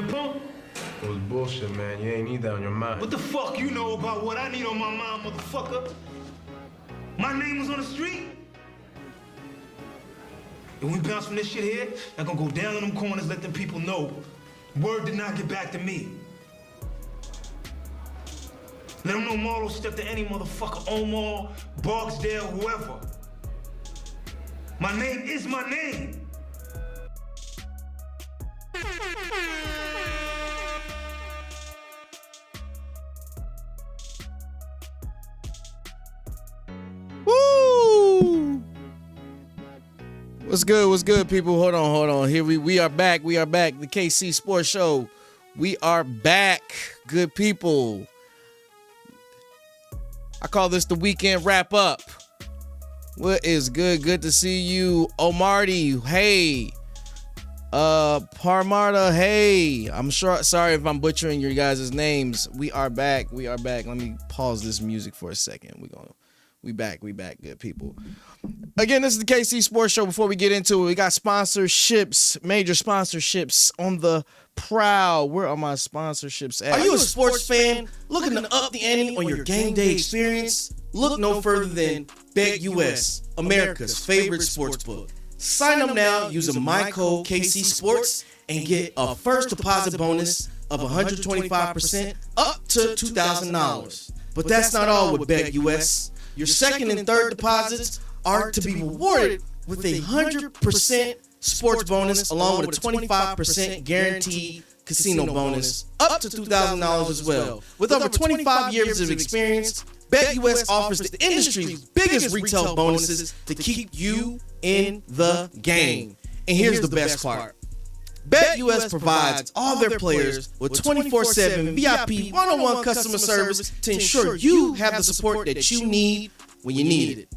Pump? It was bullshit, man. You ain't need that on your mind. What the fuck you know about what I need on my mind, motherfucker? My name was on the street. And we bounce from this shit here, I'm gonna go down in them corners, let them people know. Word did not get back to me. Let them know Marlo stepped to any motherfucker, Omar, Barksdale, whoever. My name is my name. Woo! What's good? What's good, people? Hold on. Here we are back. The KC Sports Show. We are back, good people. I call this the weekend wrap up. What is good? Good to see you, Omarty. Hey, Parmarta. Hey, I'm sure. Sorry if I'm butchering your guys' names. We are back. Let me pause this music for a second. We back, good people. Again, this is the KC Sports Show. Before we get into it, we got sponsorships, major sponsorships on the prowl. Where are my sponsorships at? Are you a sports fan looking to up the ante on your game day experience? Look no further than BetUS, America's favorite sports book. Sign up now using my code KC Sports and get a first deposit bonus of 125% up to $2,000. But that's not all with BetUS. Your second and third deposits are to be rewarded with a 100% sports bonus along with a 25% guaranteed casino bonus up to $2,000 as well. With over 25 years of experience, BetUS offers the industry's biggest retail bonuses to keep you in the game. And here's the best part. BetUS provides all their players with 24/7 VIP one-on-one customer service to ensure you have the support that you need when you need it.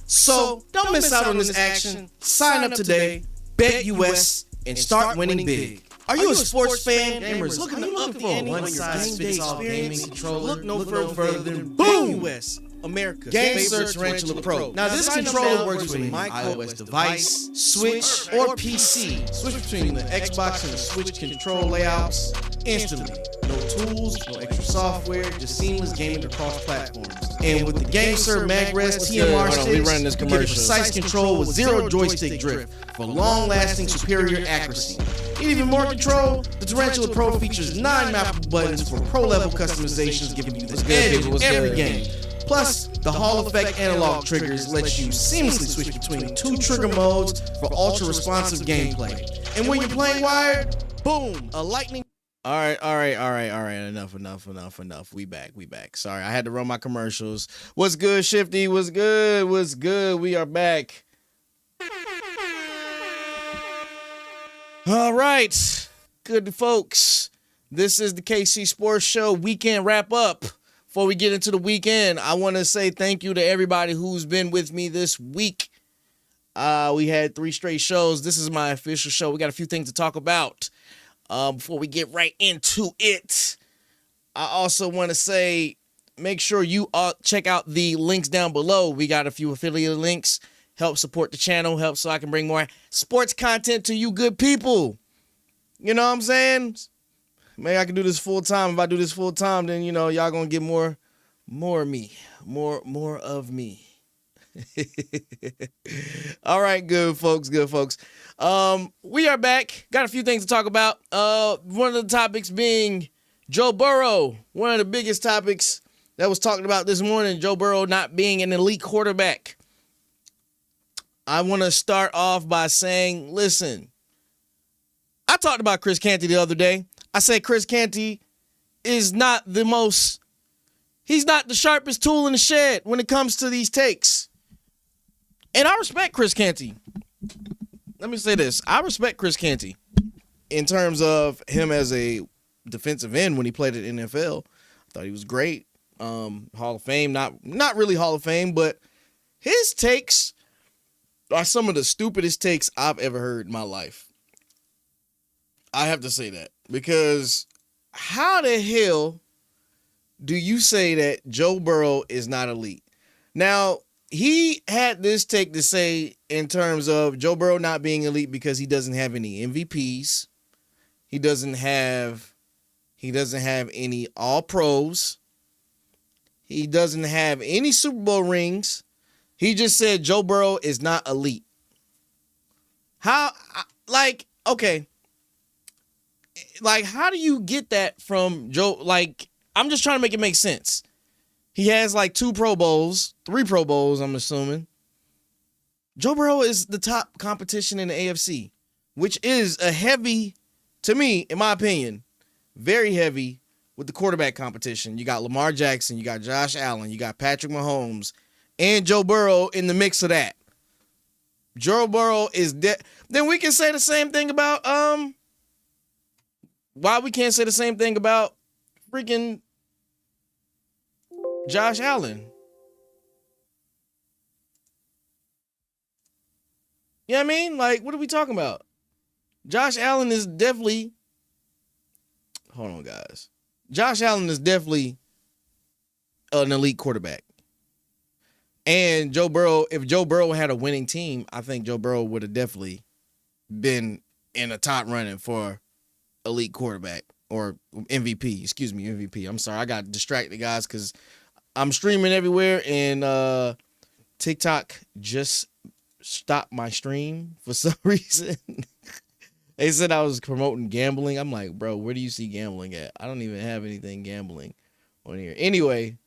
So don't miss out on this action. Sign up today, BetUS, and start winning big. Are you a sports fan? Gamers looking for a one-size-fits-all gaming controller? Look no further than BetUS, America's Game favorite Search Tarantula Pro. Now, this controller works with an iOS device, Switch, or PC. Switch between the Xbox and the Switch control layouts instantly. No tools, no extra software, just seamless gaming across platforms. And with the GameSir MagRest TMR sticks, we running this you get commercial. precise control with zero joystick drift for long-lasting superior accuracy. Need even more control? The Tarantula Pro features 9 mappable buttons for pro-level customizations, giving you the edge in every game. Plus, the Hall Effect analog triggers let you seamlessly switch between 2 trigger modes for ultra-responsive gameplay. And when you're playing wired, boom, a lightning. All right. Enough. We back. Sorry, I had to run my commercials. What's good, Shifty? What's good? We are back. All right, good folks. This is the KC Sports Show weekend wrap up. Before we get into the weekend, I want to say thank you to everybody who's been with me this week. We had 3 straight shows. This is my official show. We got a few things to talk about. Before we get right into it, I also want to say, make sure you check out the links down below. We got a few affiliate links. Help support the channel. Help so I can bring more sports content to you good people. You know what I'm saying? Maybe I can do this full time. If I do this full time, then, y'all going to get more of me. More of me. All right, good folks. We are back. Got a few things to talk about. One of the topics being Joe Burrow. One of the biggest topics that was talked about this morning, Joe Burrow not being an elite quarterback. I want to start off by saying, listen, I talked about Chris Canty the other day. I said Chris Canty is not he's not the sharpest tool in the shed when it comes to these takes. And I respect Chris Canty. Let me say this. I respect Chris Canty in terms of him as a defensive end when he played at NFL. I thought he was great. Hall of Fame, not really Hall of Fame, but his takes are some of the stupidest takes I've ever heard in my life. I have to say that, because how the hell do you say that Joe Burrow is not elite? Now, he had this take to say in terms of Joe Burrow not being elite because he doesn't have any MVPs. He doesn't have any all pros. He doesn't have any Super Bowl rings. He just said Joe Burrow is not elite. How, like, okay. Like, how do you get that from Joe? Like, I'm just trying to make it make sense. He has like 3 Pro Bowls, I'm assuming. Joe Burrow is the top competition in the AFC, which is a heavy, to me, in my opinion, very heavy with the quarterback competition. You got Lamar Jackson, you got Josh Allen, you got Patrick Mahomes, and Joe Burrow in the mix of that. Joe Burrow is dead. Then we can say the same thing about, why we can't say the same thing about freaking Josh Allen? You know what I mean? Like, what are we talking about? Josh Allen is definitely... Hold on, guys. Josh Allen is definitely an elite quarterback. And Joe Burrow, if Joe Burrow had a winning team, I think Joe Burrow would have definitely been in a top running for elite quarterback or MVP. Excuse me, MVP. I'm sorry. I got distracted, guys, because I'm streaming everywhere and TikTok just stopped my stream for some reason. They said I was promoting gambling. I'm like, bro, where do you see gambling at? I don't even have anything gambling on here. Anyway,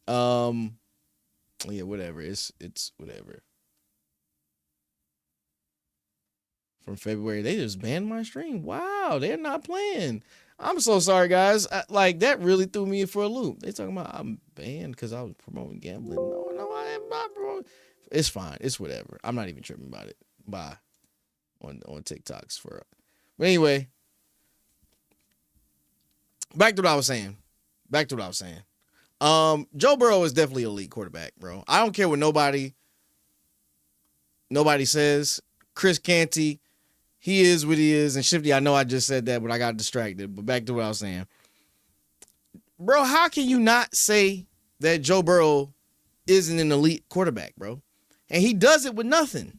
yeah, whatever. It's whatever. From February, they just banned my stream. Wow, they're not playing. I'm so sorry, guys. Like, that really threw me for a loop. They talking about I'm banned because I was promoting gambling. No, I am not promoting. It's fine. It's whatever. I'm not even tripping about it. Bye. On TikToks for it. But anyway, back to what I was saying. Joe Burrow is definitely an elite quarterback, bro. I don't care what nobody says. Chris Canty, he is what he is. And Shifty, I know I just said that, but I got distracted. But back to what I was saying. Bro, how can you not say that Joe Burrow isn't an elite quarterback, bro? And he does it with nothing.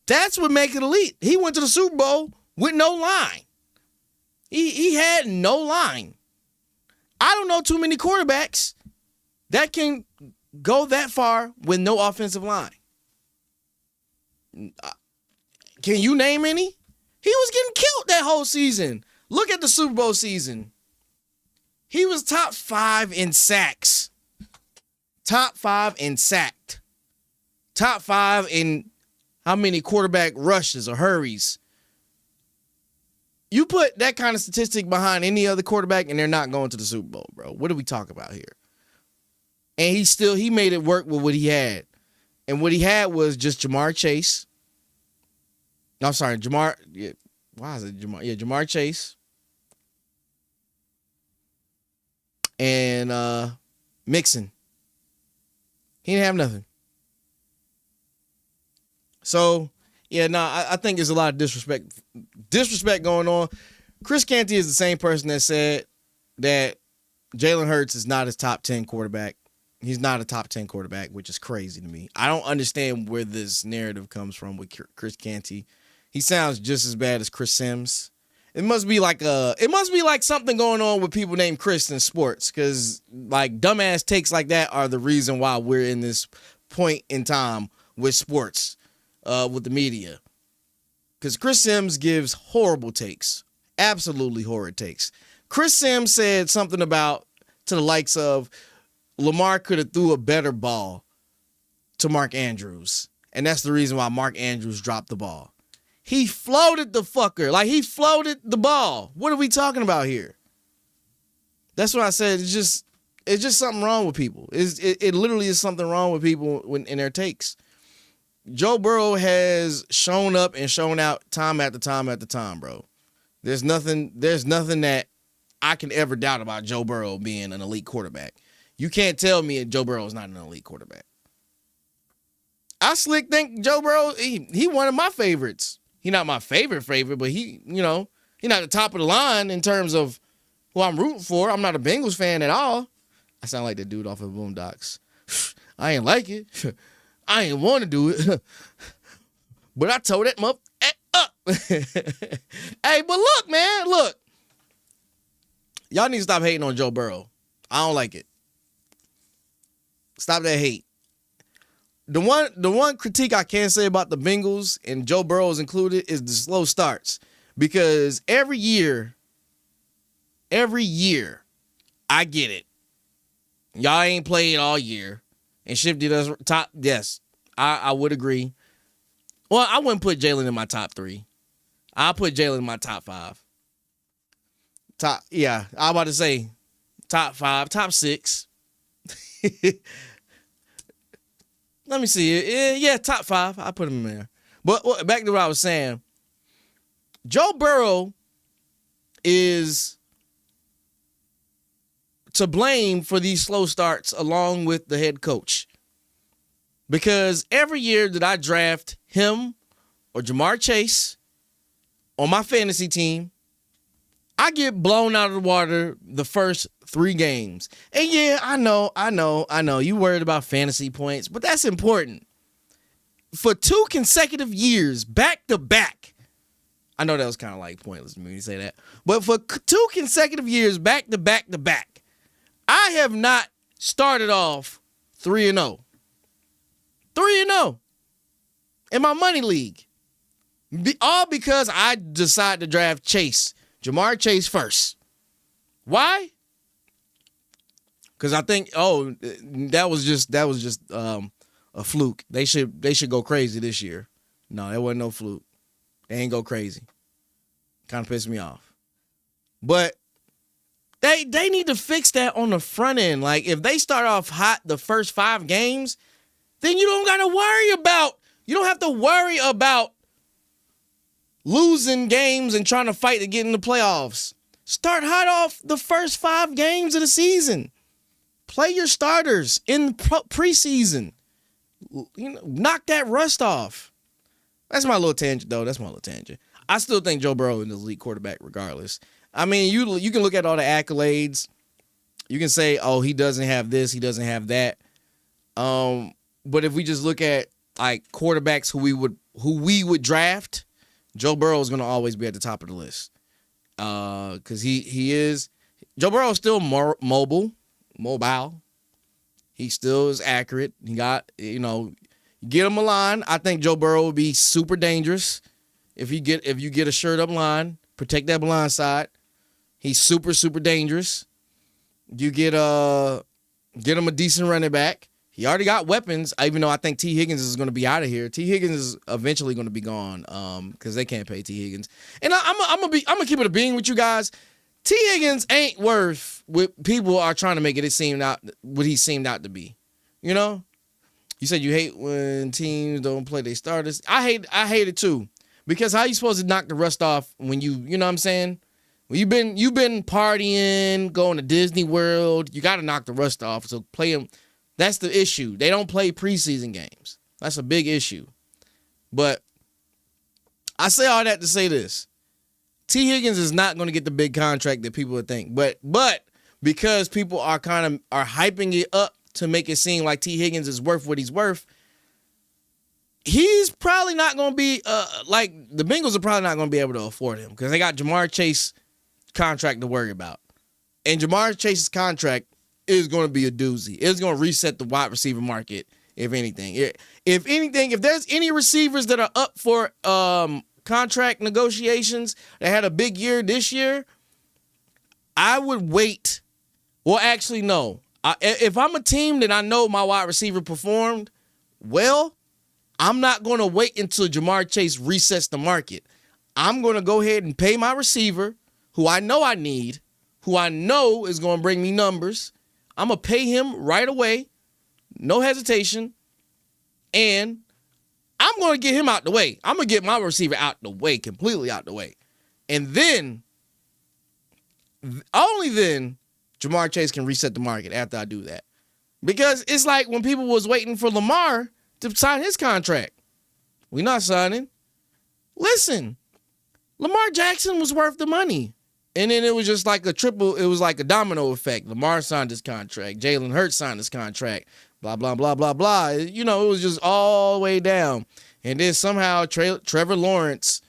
That's what makes it elite. He went to the Super Bowl with no line. He had no line. I don't know too many quarterbacks that can go that far with no offensive line. Can you name any? He was getting killed that whole season. Look at the Super Bowl season. He was top 5 in sacks. Top 5 in sacked. Top 5 in how many quarterback rushes or hurries. You put that kind of statistic behind any other quarterback and they're not going to the Super Bowl, bro. What do we talk about here? And he made it work with what he had. And what he had was just Jamar Chase. No, I'm sorry, Jamar. Yeah, why is it Jamar? Yeah, Jamar Chase. And Mixon. He didn't have nothing. So, yeah, I think there's a lot of disrespect going on. Chris Canty is the same person that said that Jalen Hurts is not his top 10 quarterback. He's not a top 10 quarterback, which is crazy to me. I don't understand where this narrative comes from with Chris Canty. He sounds just as bad as Chris Sims. It must be like something going on with people named Chris in sports, because like dumbass takes like that are the reason why we're in this point in time with sports, with the media. Because Chris Sims gives horrible takes, absolutely horrid takes. Chris Sims said something about to the likes of Lamar could have threw a better ball to Mark Andrews, and that's the reason why Mark Andrews dropped the ball. He floated the fucker. Like, he floated the ball. What are we talking about here? That's what I said. It's just something wrong with people. It literally is something wrong with people in their takes. Joe Burrow has shown up and shown out time after time after time, bro. There's nothing that I can ever doubt about Joe Burrow being an elite quarterback. You can't tell me Joe Burrow is not an elite quarterback. I slick think Joe Burrow, he one of my favorites. He not my favorite, but he not the top of the line in terms of who I'm rooting for. I'm not a Bengals fan at all. I sound like the dude off of Boondocks. I ain't like it. I ain't want to do it. But I told that up. Hey, but look, man, look. Y'all need to stop hating on Joe Burrow. I don't like it. Stop that hate. The one critique I can say about the Bengals, and Joe Burrow is included, is the slow starts. Because every year, I get it. Y'all ain't played all year. And Shifty does top, yes, I would agree. Well, I wouldn't put Jalen in my top 3. I'll put Jalen in my top 5. I was about to say top 5, top 6. Let me see. Yeah, top 5. I put him in there. But back to what I was saying. Joe Burrow is to blame for these slow starts along with the head coach. Because every year that I draft him or Jamar Chase on my fantasy team, I get blown out of the water the first 3 games. And yeah, I know. You worried about fantasy points, but that's important. For 2 consecutive years, back to back, I know that was kind of like pointless for me to say that, but for 2 consecutive years, back to back to back, I have not started off 3-0. 3-0 in my money league. All because I decided to draft Jamar Chase first. Why? Because I think, that was just a fluke. They should go crazy this year. No, that wasn't no fluke. They ain't go crazy. Kind of pissed me off. But they need to fix that on the front end. Like, if they start off hot the first 5 games, then you don't have to worry about losing games and trying to fight to get in the playoffs. Start hot off the first 5 games of the season. Play your starters in preseason. Knock that rust off. That's my little tangent, though. I still think Joe Burrow is an elite quarterback regardless. I mean, you can look at all the accolades. You can say, oh, he doesn't have this, he doesn't have that. But if we just look at like quarterbacks who we would draft, Joe Burrow is going to always be at the top of the list. Because Joe Burrow is still mobile. He still is accurate. He got, get him a line. I think Joe Burrow would be super dangerous if you get a shirt up line, protect that blind side. He's super, super dangerous. You get him a decent running back. He already got weapons, even though I think T. Higgins is going to be out of here. T. Higgins is eventually going to be gone because they can't pay T. Higgins. And I'm gonna keep it a being with you guys. T. Higgins ain't worth what people are trying to make it seem out what he seemed out to be. You know? You said you hate when teams don't play their starters. I hate it too. Because how you supposed to knock the rust off when you know what I'm saying? When you've been partying, going to Disney World, you got to knock the rust off. So play them. That's the issue. They don't play preseason games. That's a big issue. But I say all that to say this. T. Higgins is not going to get the big contract that people would think. But because people are hyping it up to make it seem like T. Higgins is worth what he's worth, he's probably not going to be the Bengals are probably not going to be able to afford him because they got Jamar Chase contract to worry about. And Jamar Chase's contract is going to be a doozy. It's going to reset the wide receiver market, if anything. If there's any receivers that are up for contract negotiations that had a big year this year, I would wait. Well, actually, no. If I'm a team that I know my wide receiver performed well, I'm not going to wait until Jamar Chase resets the market. I'm going to go ahead and pay my receiver, who I know I need, who I know is going to bring me numbers. I'm going to pay him right away, no hesitation, and I'm going to get him out the way. I'm going to get my receiver out the way, completely out the way. And then, only then, Jamar Chase can reset the market after I do that. Because it's like when people was waiting for Lamar to sign his contract. We're not signing. Listen, Lamar Jackson was worth the money. And then it was just like it was like a domino effect. Lamar signed his contract. Jalen Hurts signed his contract. Blah, blah, blah, blah, blah. It was just all the way down. And then somehow Trevor Lawrence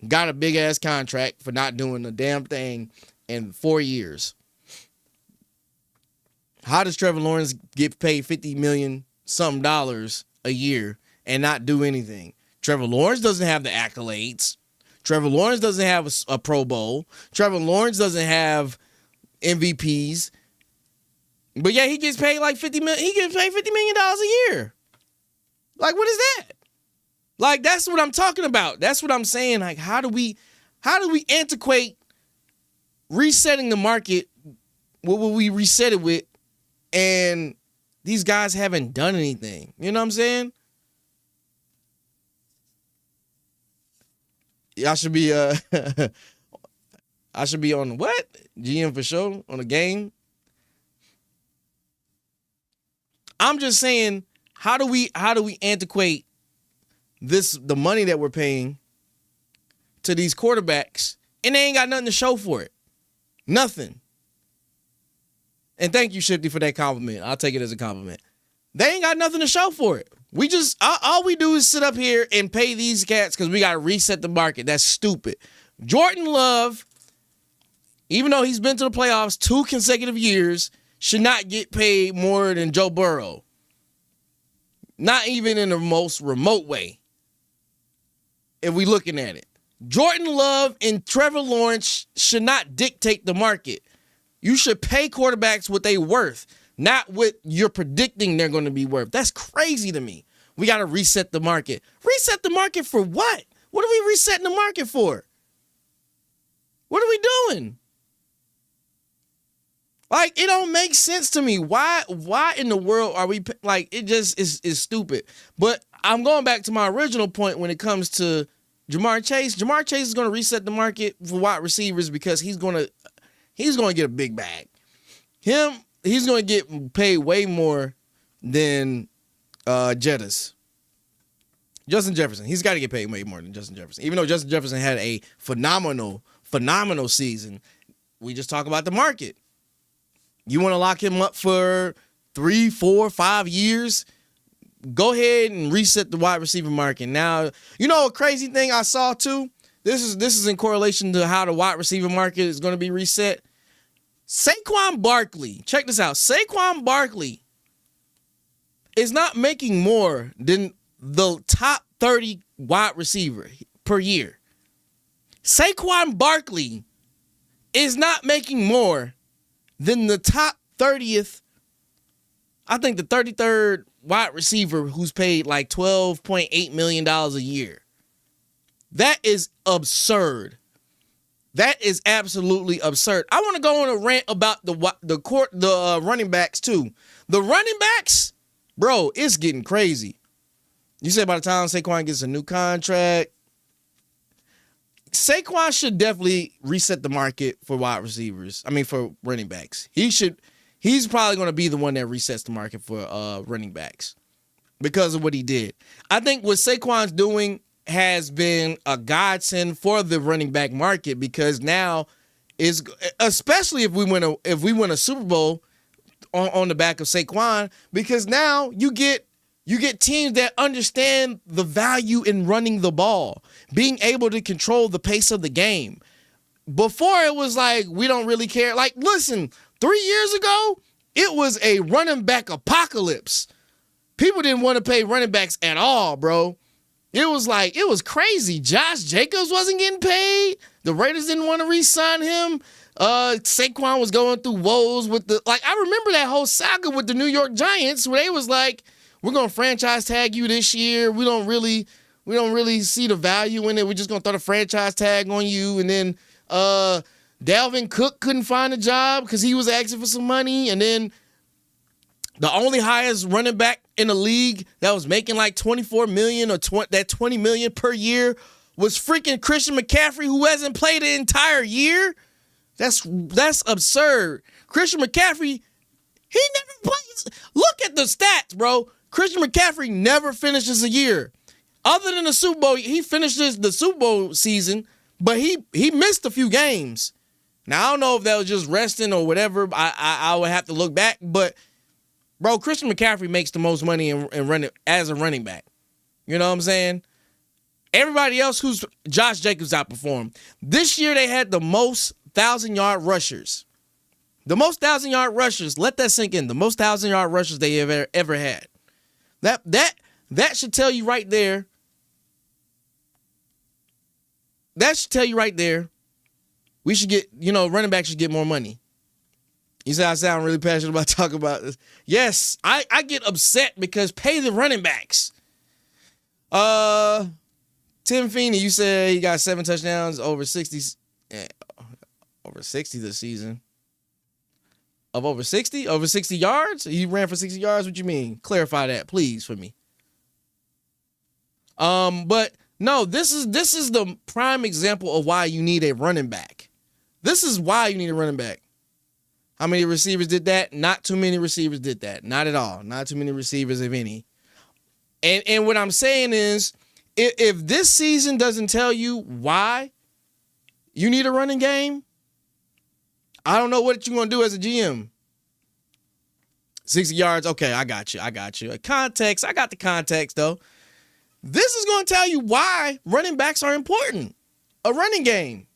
got a big-ass contract for not doing a damn thing in 4 years. How does Trevor Lawrence get paid $50 million something dollars a year and not do anything? Trevor Lawrence doesn't have the accolades. Trevor Lawrence doesn't have a Pro Bowl. Trevor Lawrence doesn't have MVPs. But yeah, he gets paid like $50 million. He gets paid $50 million a year. Like, what is that? Like, that's what I'm talking about. That's what I'm saying. Like, how do we antiquate resetting the market? What will we reset it with? And these guys haven't done anything. You know what I'm saying? I should be I should be on what? GM for sure on the game. I'm just saying, how do we antiquate the money that we're paying to these quarterbacks and they ain't got nothing to show for it? Nothing. And thank you, Shifty, for that compliment. I'll take it as a compliment. They ain't got nothing to show for it. We just, all we do is sit up here and pay these cats because we got to reset the market. That's stupid. Jordan Love, even though he's been to the playoffs 2 consecutive years, should not get paid more than Joe Burrow. Not even in the most remote way. If we looking at it. Jordan Love and Trevor Lawrence should not dictate the market. You should pay quarterbacks what they worth, not what you're predicting they're going to be worth. That's crazy to me. We got to reset the market. Reset the market for what? What are we resetting the market for? What are we doing? Like, it don't make sense to me. Why in the world are we, like, it just is stupid. But I'm going back to my original point when it comes to Jamar Chase. Jamar Chase is going to reset the market for wide receivers because he's going to get a big bag. He's going to get paid way more than Jettas. Justin Jefferson. He's got to get paid way more than Justin Jefferson. Even though Justin Jefferson had a phenomenal season, we just talk about the market. You want to lock him up for 3, 4, 5 years? Go ahead and reset the wide receiver market. Now, you know a crazy thing I saw too? This is in correlation to how the wide receiver market is going to be reset. Saquon Barkley, check this out. Saquon Barkley is not making more than the top 30 wide receiver per year. Saquon Barkley is not making more than the top 30th, I think the 33rd wide receiver who's paid like $12.8 million a year. That is absurd. That is absolutely absurd. I want to go on a rant about the running backs too. The running backs, bro, it's getting crazy. You said by the time Saquon gets a new contract, Saquon should definitely reset the market for wide receivers. I mean, for running backs. He's probably going to be the one that resets the market for running backs because of what he did. I think what Saquon's doing has been a godsend for the running back market because now is, especially if we win a Super Bowl on the back of Saquon, because now you get teams that understand the value in running the ball, being able to control the pace of the game. Before it was like, we don't really care. Like, listen, 3 years ago, it was a running back apocalypse. People didn't want to pay running backs at all, bro. It was crazy. Josh Jacobs wasn't getting paid. The Raiders didn't want to re-sign him. Saquon was going through woes with I remember that whole saga with the New York Giants where they was like, we're going to franchise tag you this year. We don't really see the value in it. We're just going to throw the franchise tag on you. And then Dalvin Cook couldn't find a job because he was asking for some money. And then the only highest running back in the league that was making like $24 million or that $20 million per year was freaking Christian McCaffrey, who hasn't played the entire year. That's absurd. Christian McCaffrey, he never plays. Look at the stats, bro. Christian McCaffrey never finishes a year. Other than the Super Bowl, he finishes the Super Bowl season, but he missed a few games. Now, I don't know if that was just resting or whatever. I would have to look back. But, bro, Christian McCaffrey makes the most money in running as a running back. You know what I'm saying? Everybody else who's Josh Jacobs outperformed. This year they had the most 1,000-yard rushers. The most 1,000-yard rushers. Let that sink in. The most 1,000-yard rushers they ever had. That should tell you right there. That should tell you right there. We should get, running back should get more money. You say I sound really passionate about talking about this. Yes, I get upset because pay the running backs. Tim Feeney, you said he got 7 touchdowns, over 60 this season. Of over 60? Over 60 yards? He ran for 60 yards? What you mean? Clarify that, please, for me. But no, this is the prime example of why you need a running back. This is why you need a running back. How many receivers did that? Not too many receivers did that. Not at all. Not too many receivers, if any. And what I'm saying is, if this season doesn't tell you why you need a running game, I don't know what you're going to do as a GM. 60 yards, okay, I got you. Context, I got the context, though. This is going to tell you why running backs are important. A running game.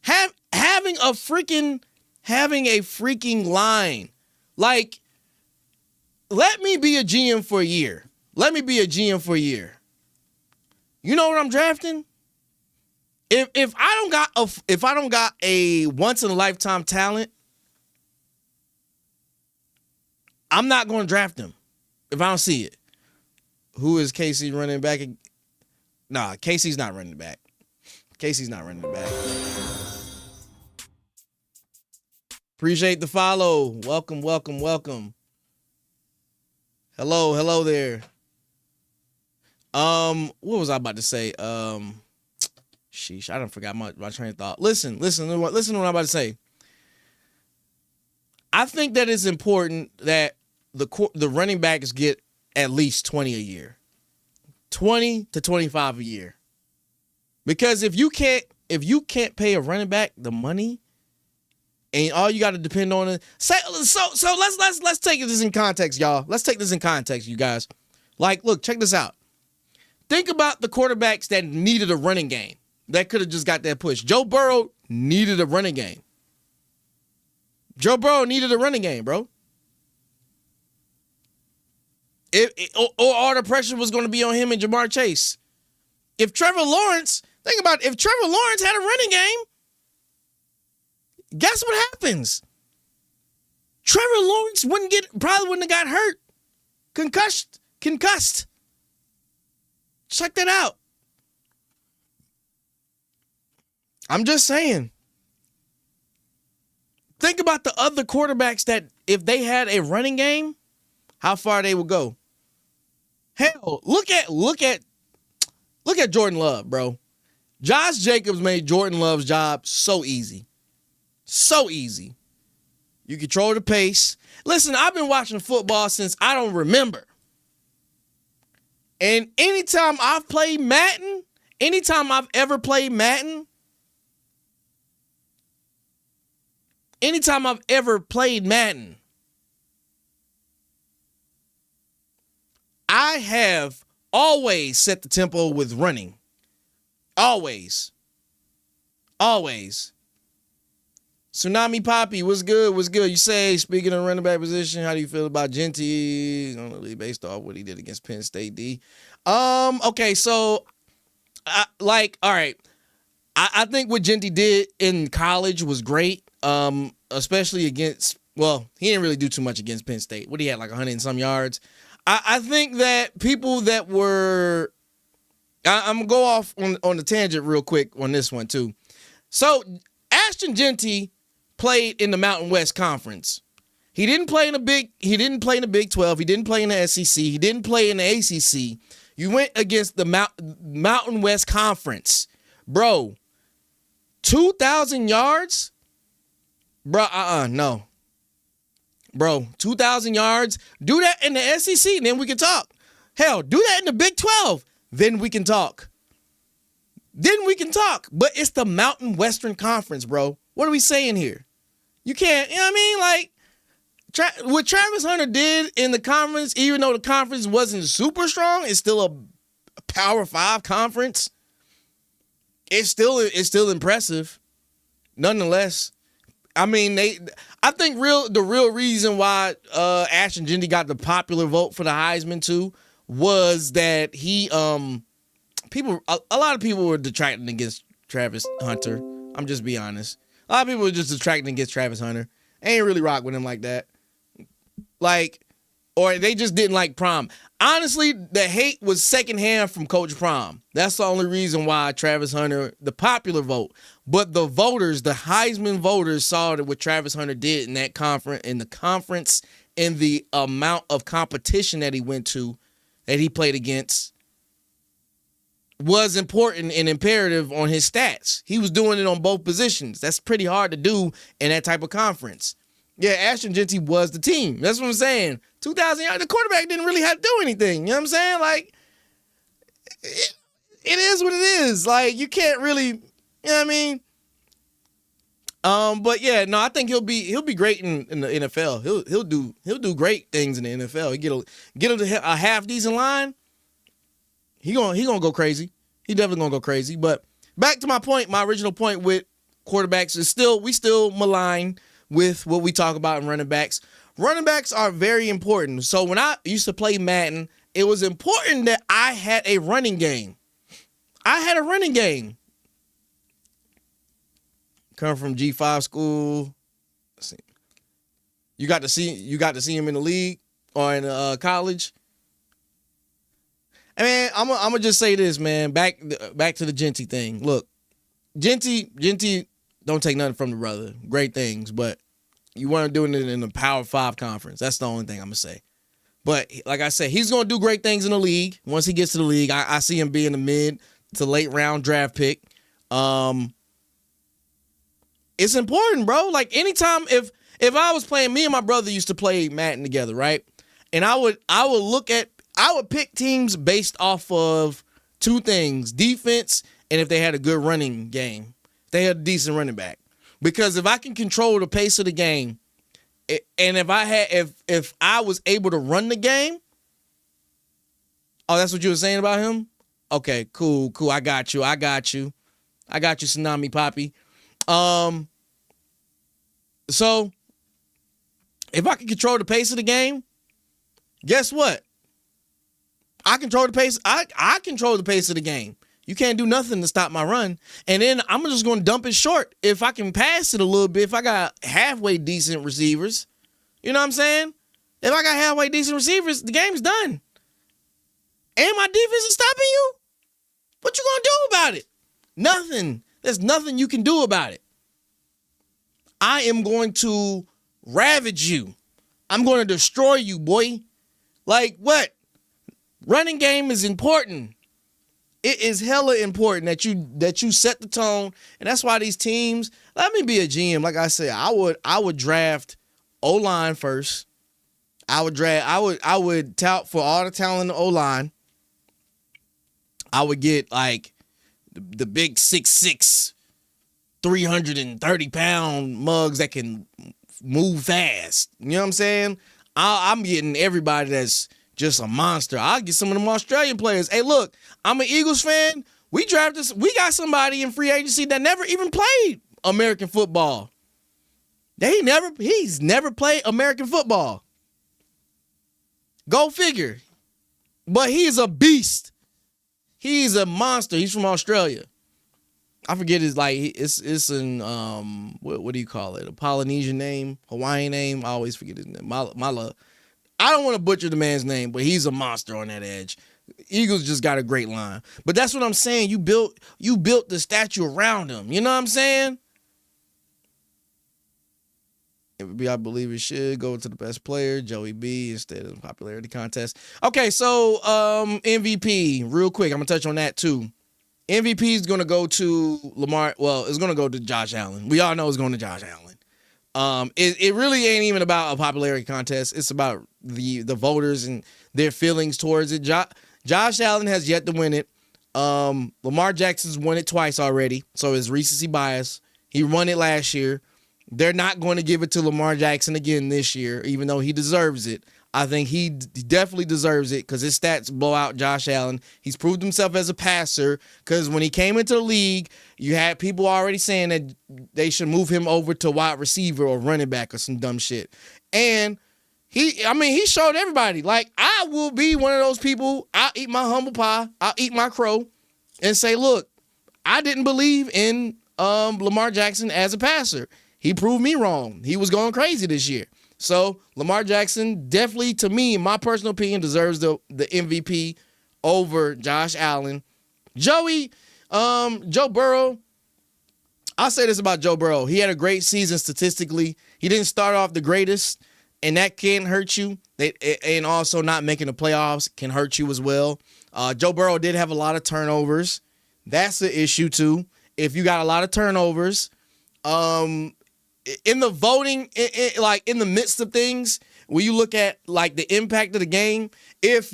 Having a freaking line. Like, let me be a GM for a year. You know what I'm drafting? If I don't got a once in a lifetime talent, I'm not going to draft him if I don't see it. Who is KC running back? Nah, KC's not running back. Appreciate the follow. Welcome. Hello there. What was I about to say? Sheesh, I done forgot my train of thought. Listen to what I'm about to say. I think that it's important that the running backs get at least 20 a year. 20 to 25 a year. Because if you can't pay a running back the money, and all you got to depend on it. So let's take this in context, y'all. Let's take this in context, you guys. Like, look, check this out. Think about the quarterbacks that needed a running game. That could have just got that push. Joe Burrow needed a running game. Bro. Or all the pressure was going to be on him and Jamar Chase. Think about it, if Trevor Lawrence had a running game, guess what happens? Trevor Lawrence probably wouldn't have got hurt. Concussed. Check that out. I'm just saying. Think about the other quarterbacks that if they had a running game, how far they would go. Hell, look at Jordan Love, bro. Josh Jacobs made Jordan Love's job so easy. So easy. You control the pace. Listen, I've been watching football since I don't remember. And anytime I've ever played Madden, I have always set the tempo with running. Always. Tsunami Poppy, what's good? You say, speaking of running back position, how do you feel about Jeanty? Only based off what he did against Penn State D. Okay, so, all right. I think what Jeanty did in college was great, especially against, he didn't really do too much against Penn State. What he had, like 100 and some yards. I think that people that were, I'm going to go off on the tangent real quick on this one, too. So, Ashton Jeanty played in the Mountain West Conference. He didn't play in the Big 12. He didn't play in the SEC. He didn't play in the ACC. You went against the Mountain West Conference. Bro, 2,000 yards? Bro, no. Bro, 2,000 yards. Do that in the SEC, then we can talk. Hell, do that in the Big 12, then we can talk. But it's the Mountain Western Conference, bro. What are we saying here? You can't, you know what I mean? Like, what Travis Hunter did in the conference, even though the conference wasn't super strong, it's still a Power 5 conference. it's still impressive, nonetheless. I mean, I think the real reason why Ashton Jeanty got the popular vote for the Heisman too was that he a lot of people were detracting against Travis Hunter. I'm just being honest. A lot of people were just detracting against Travis Hunter. Ain't really rock with him like that. Or they just didn't like Prom. Honestly, the hate was secondhand from Coach Prom. That's the only reason why Travis Hunter, the popular vote. But the voters, the Heisman voters, saw that what Travis Hunter did in that conference, and the amount of competition that he went to, that he played against, was important and imperative on his stats. He was doing it on both positions. That's pretty hard to do in that type of conference. Yeah, Ashton Jeanty was the team. That's what I'm saying. 2,000 yards, the quarterback didn't really have to do anything. You know what I'm saying? Like, it is what it is. Like, you can't really, you know what I mean? But yeah, no, I think he'll be great in the NFL. He'll do great things in the NFL. He get a half decent line. He gonna go crazy. He definitely gonna go crazy. But back to my point, my original point with quarterbacks is we still malign with what we talk about in running backs. Running backs are very important. So when I used to play Madden, it was important that I had a running game. Come from G5 school. Let's see. You got to see him in the league or in college. I mean, I'm gonna just say this, man. Back to the Jeanty thing. Look, Jeanty don't take nothing from the brother. Great things, but you weren't doing it in the Power 5 conference. That's the only thing I'm gonna say. But like I said, he's gonna do great things in the league. Once he gets to the league, I see him being a mid to late round draft pick. It's important, bro. Like anytime if I was playing, me and my brother used to play Madden together, right? And I would pick teams based off of two things: defense, and if they had a good running game. They had a decent running back. Because if I can control the pace of the game, and if I was able to run the game, oh, that's what you were saying about him? Okay, cool. I got you, Tsunami Poppy. So if I can control the pace of the game, guess what? I control the pace. I control the pace of the game. You can't do nothing to stop my run. And then I'm just going to dump it short. If I can pass it a little bit, if I got halfway decent receivers, you know what I'm saying? If I got halfway decent receivers, the game's done. And my defense is stopping you? What you going to do about it? Nothing. There's nothing you can do about it. I am going to ravage you. I'm going to destroy you, boy. Like what? Running game is important. It is hella important that you set the tone, and that's why these teams. Let me be a GM. Like I said, I would draft O-line first. I would tout for all the talent in the O-line. I would get like the big 6'6", 330-pound mugs that can move fast. You know what I'm saying? I'm getting everybody that's just a monster. I'll get some of them Australian players. Hey, look, I'm an Eagles fan. We got somebody in free agency that never even played American football. He's never played American football. Go figure. But he's a beast. He's a monster. He's from Australia. I forget it's an what do you call it? A Polynesian name, Hawaiian name. I always forget his name. Mala. I don't want to butcher the man's name, but he's a monster on that edge. Eagles just got a great line. But that's what I'm saying. You built the statue around him. You know what I'm saying? I believe it should go to the best player, Joey B, instead of the popularity contest. Okay, so MVP, real quick. I'm going to touch on that too. MVP is going to go to Lamar. Well, it's going to go to Josh Allen. We all know it's going to Josh Allen. It really ain't even about a popularity contest. It's about the voters and their feelings towards it. Josh Allen has yet to win it. Lamar Jackson's won it twice already, so it's recency bias. He won it last year. They're not going to give it to Lamar Jackson again this year, even though he deserves it. I think he definitely deserves it because his stats blow out Josh Allen. He's proved himself as a passer because when he came into the league, you had people already saying that they should move him over to wide receiver or running back or some dumb shit. And he showed everybody, like, I will be one of those people. I'll eat my humble pie. I'll eat my crow and say, look, I didn't believe in Lamar Jackson as a passer. He proved me wrong. He was going crazy this year. So Lamar Jackson definitely, to me, in my personal opinion, deserves the MVP over Josh Allen. Joe Burrow, I'll say this about Joe Burrow. He had a great season statistically. He didn't start off the greatest, and that can hurt you. And also not making the playoffs can hurt you as well. Joe Burrow did have a lot of turnovers. That's the issue, too. If you got a lot of turnovers, in the voting, in the midst of things, when you look at like the impact of the game, if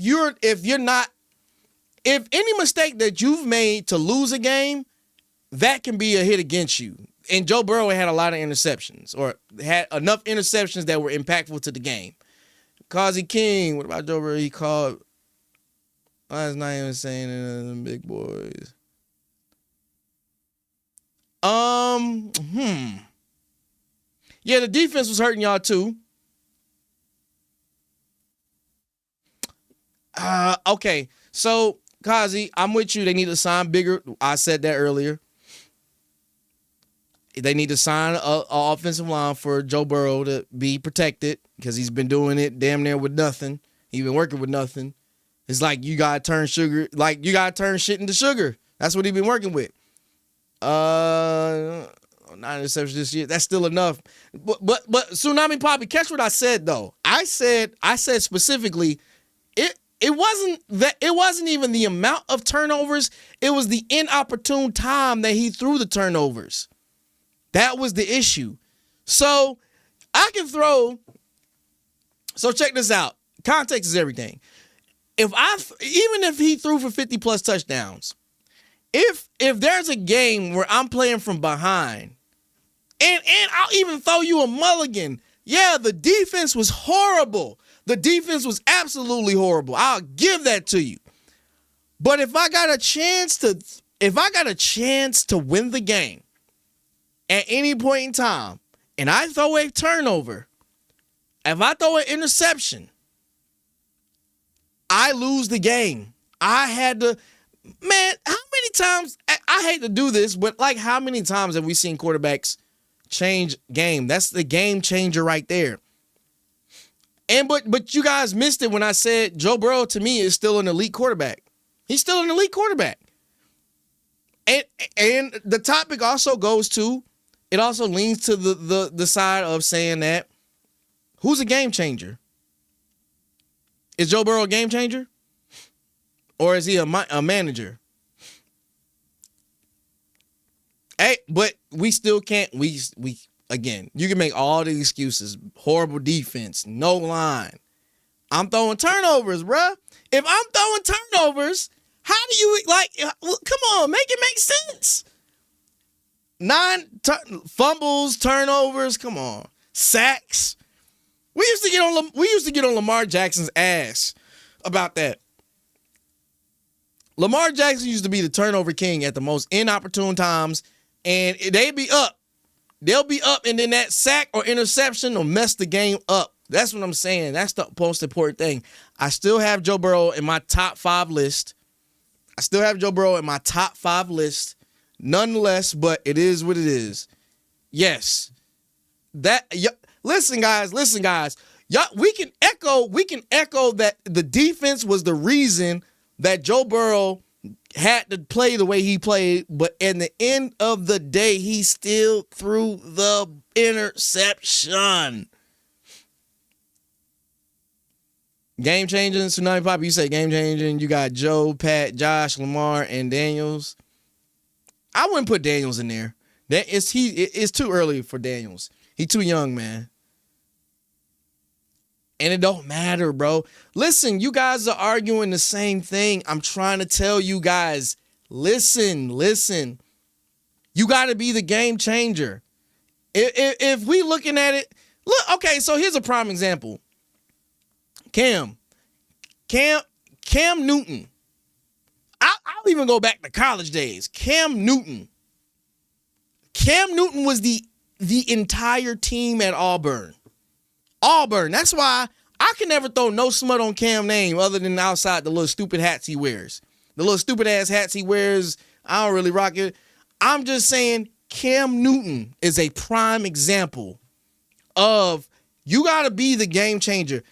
any mistake that you've made to lose a game, that can be a hit against you. And Joe Burrow had a lot of interceptions, or had enough interceptions that were impactful to the game. Kazi King, what about Joe Burrow? He called. I was not even saying it to the big boys. Yeah, the defense was hurting y'all too. Okay. So, Kazi, I'm with you. They need to sign bigger. I said that earlier. They need to sign an offensive line for Joe Burrow to be protected because he's been doing it damn near with nothing. He's been working with nothing. It's like you gotta turn shit into sugar. That's what he's been working with. 9 interceptions this year. That's still enough. But Tsunami Poppy, catch what I said though. I said specifically, it wasn't even the amount of turnovers. It was the inopportune time that he threw the turnovers. That was the issue. So check this out. Context is everything. Even if he threw for 50 plus touchdowns, if there's a game where I'm playing from behind, and I'll even throw you a mulligan. Yeah, the defense was horrible. The defense was absolutely horrible. I'll give that to you. But if I got a chance to win the game at any point in time, and I throw a turnover, if I throw an interception, I lose the game. I had to, man, how many times, I hate to do this, but like how many times have we seen quarterbacks change game? That's the game changer right there. And but you guys missed it when I said Joe Burrow to me is still an elite quarterback. He's still an elite quarterback. And the topic also goes to, it also leans to the side of saying that who's a game changer? Is Joe Burrow a game changer? Or is he a manager? Hey, but we still can't, again, you can make all the excuses. Horrible defense, no line. I'm throwing turnovers, bruh. If I'm throwing turnovers, how do you, come on, make it make sense. 9 fumbles, turnovers, come on. Sacks. We used to get on Lamar Jackson's ass about that. Lamar Jackson used to be the turnover king at the most inopportune times, and they'll be up, and then that sack or interception will mess the game up. That's what I'm saying. That's the most important thing. I still have Joe Burrow in my top 5 list. Nonetheless, but it is what it is. Yes. Listen, guys. Y'all, we can echo that the defense was the reason that Joe Burrow had to play the way he played, but in the end of the day, he still threw the interception. Game changing, Tsunami Pop, you say game changing. You got Joe, Pat, Josh, Lamar, and Daniels. I wouldn't put Daniels in there. It's too early for Daniels. He's too young, man. And it don't matter, bro. Listen, you guys are arguing the same thing. I'm trying to tell you guys, listen. You got to be the game changer. If we looking at it, look, okay, so here's a prime example. Cam Newton. I'll even go back to college days. Cam Newton was the entire team at Auburn. That's why I can never throw no smut on Cam name other than outside the little stupid hats he wears. The little stupid ass hats he wears, I don't really rock it. I'm just saying Cam Newton is a prime example of you got to be the game changer.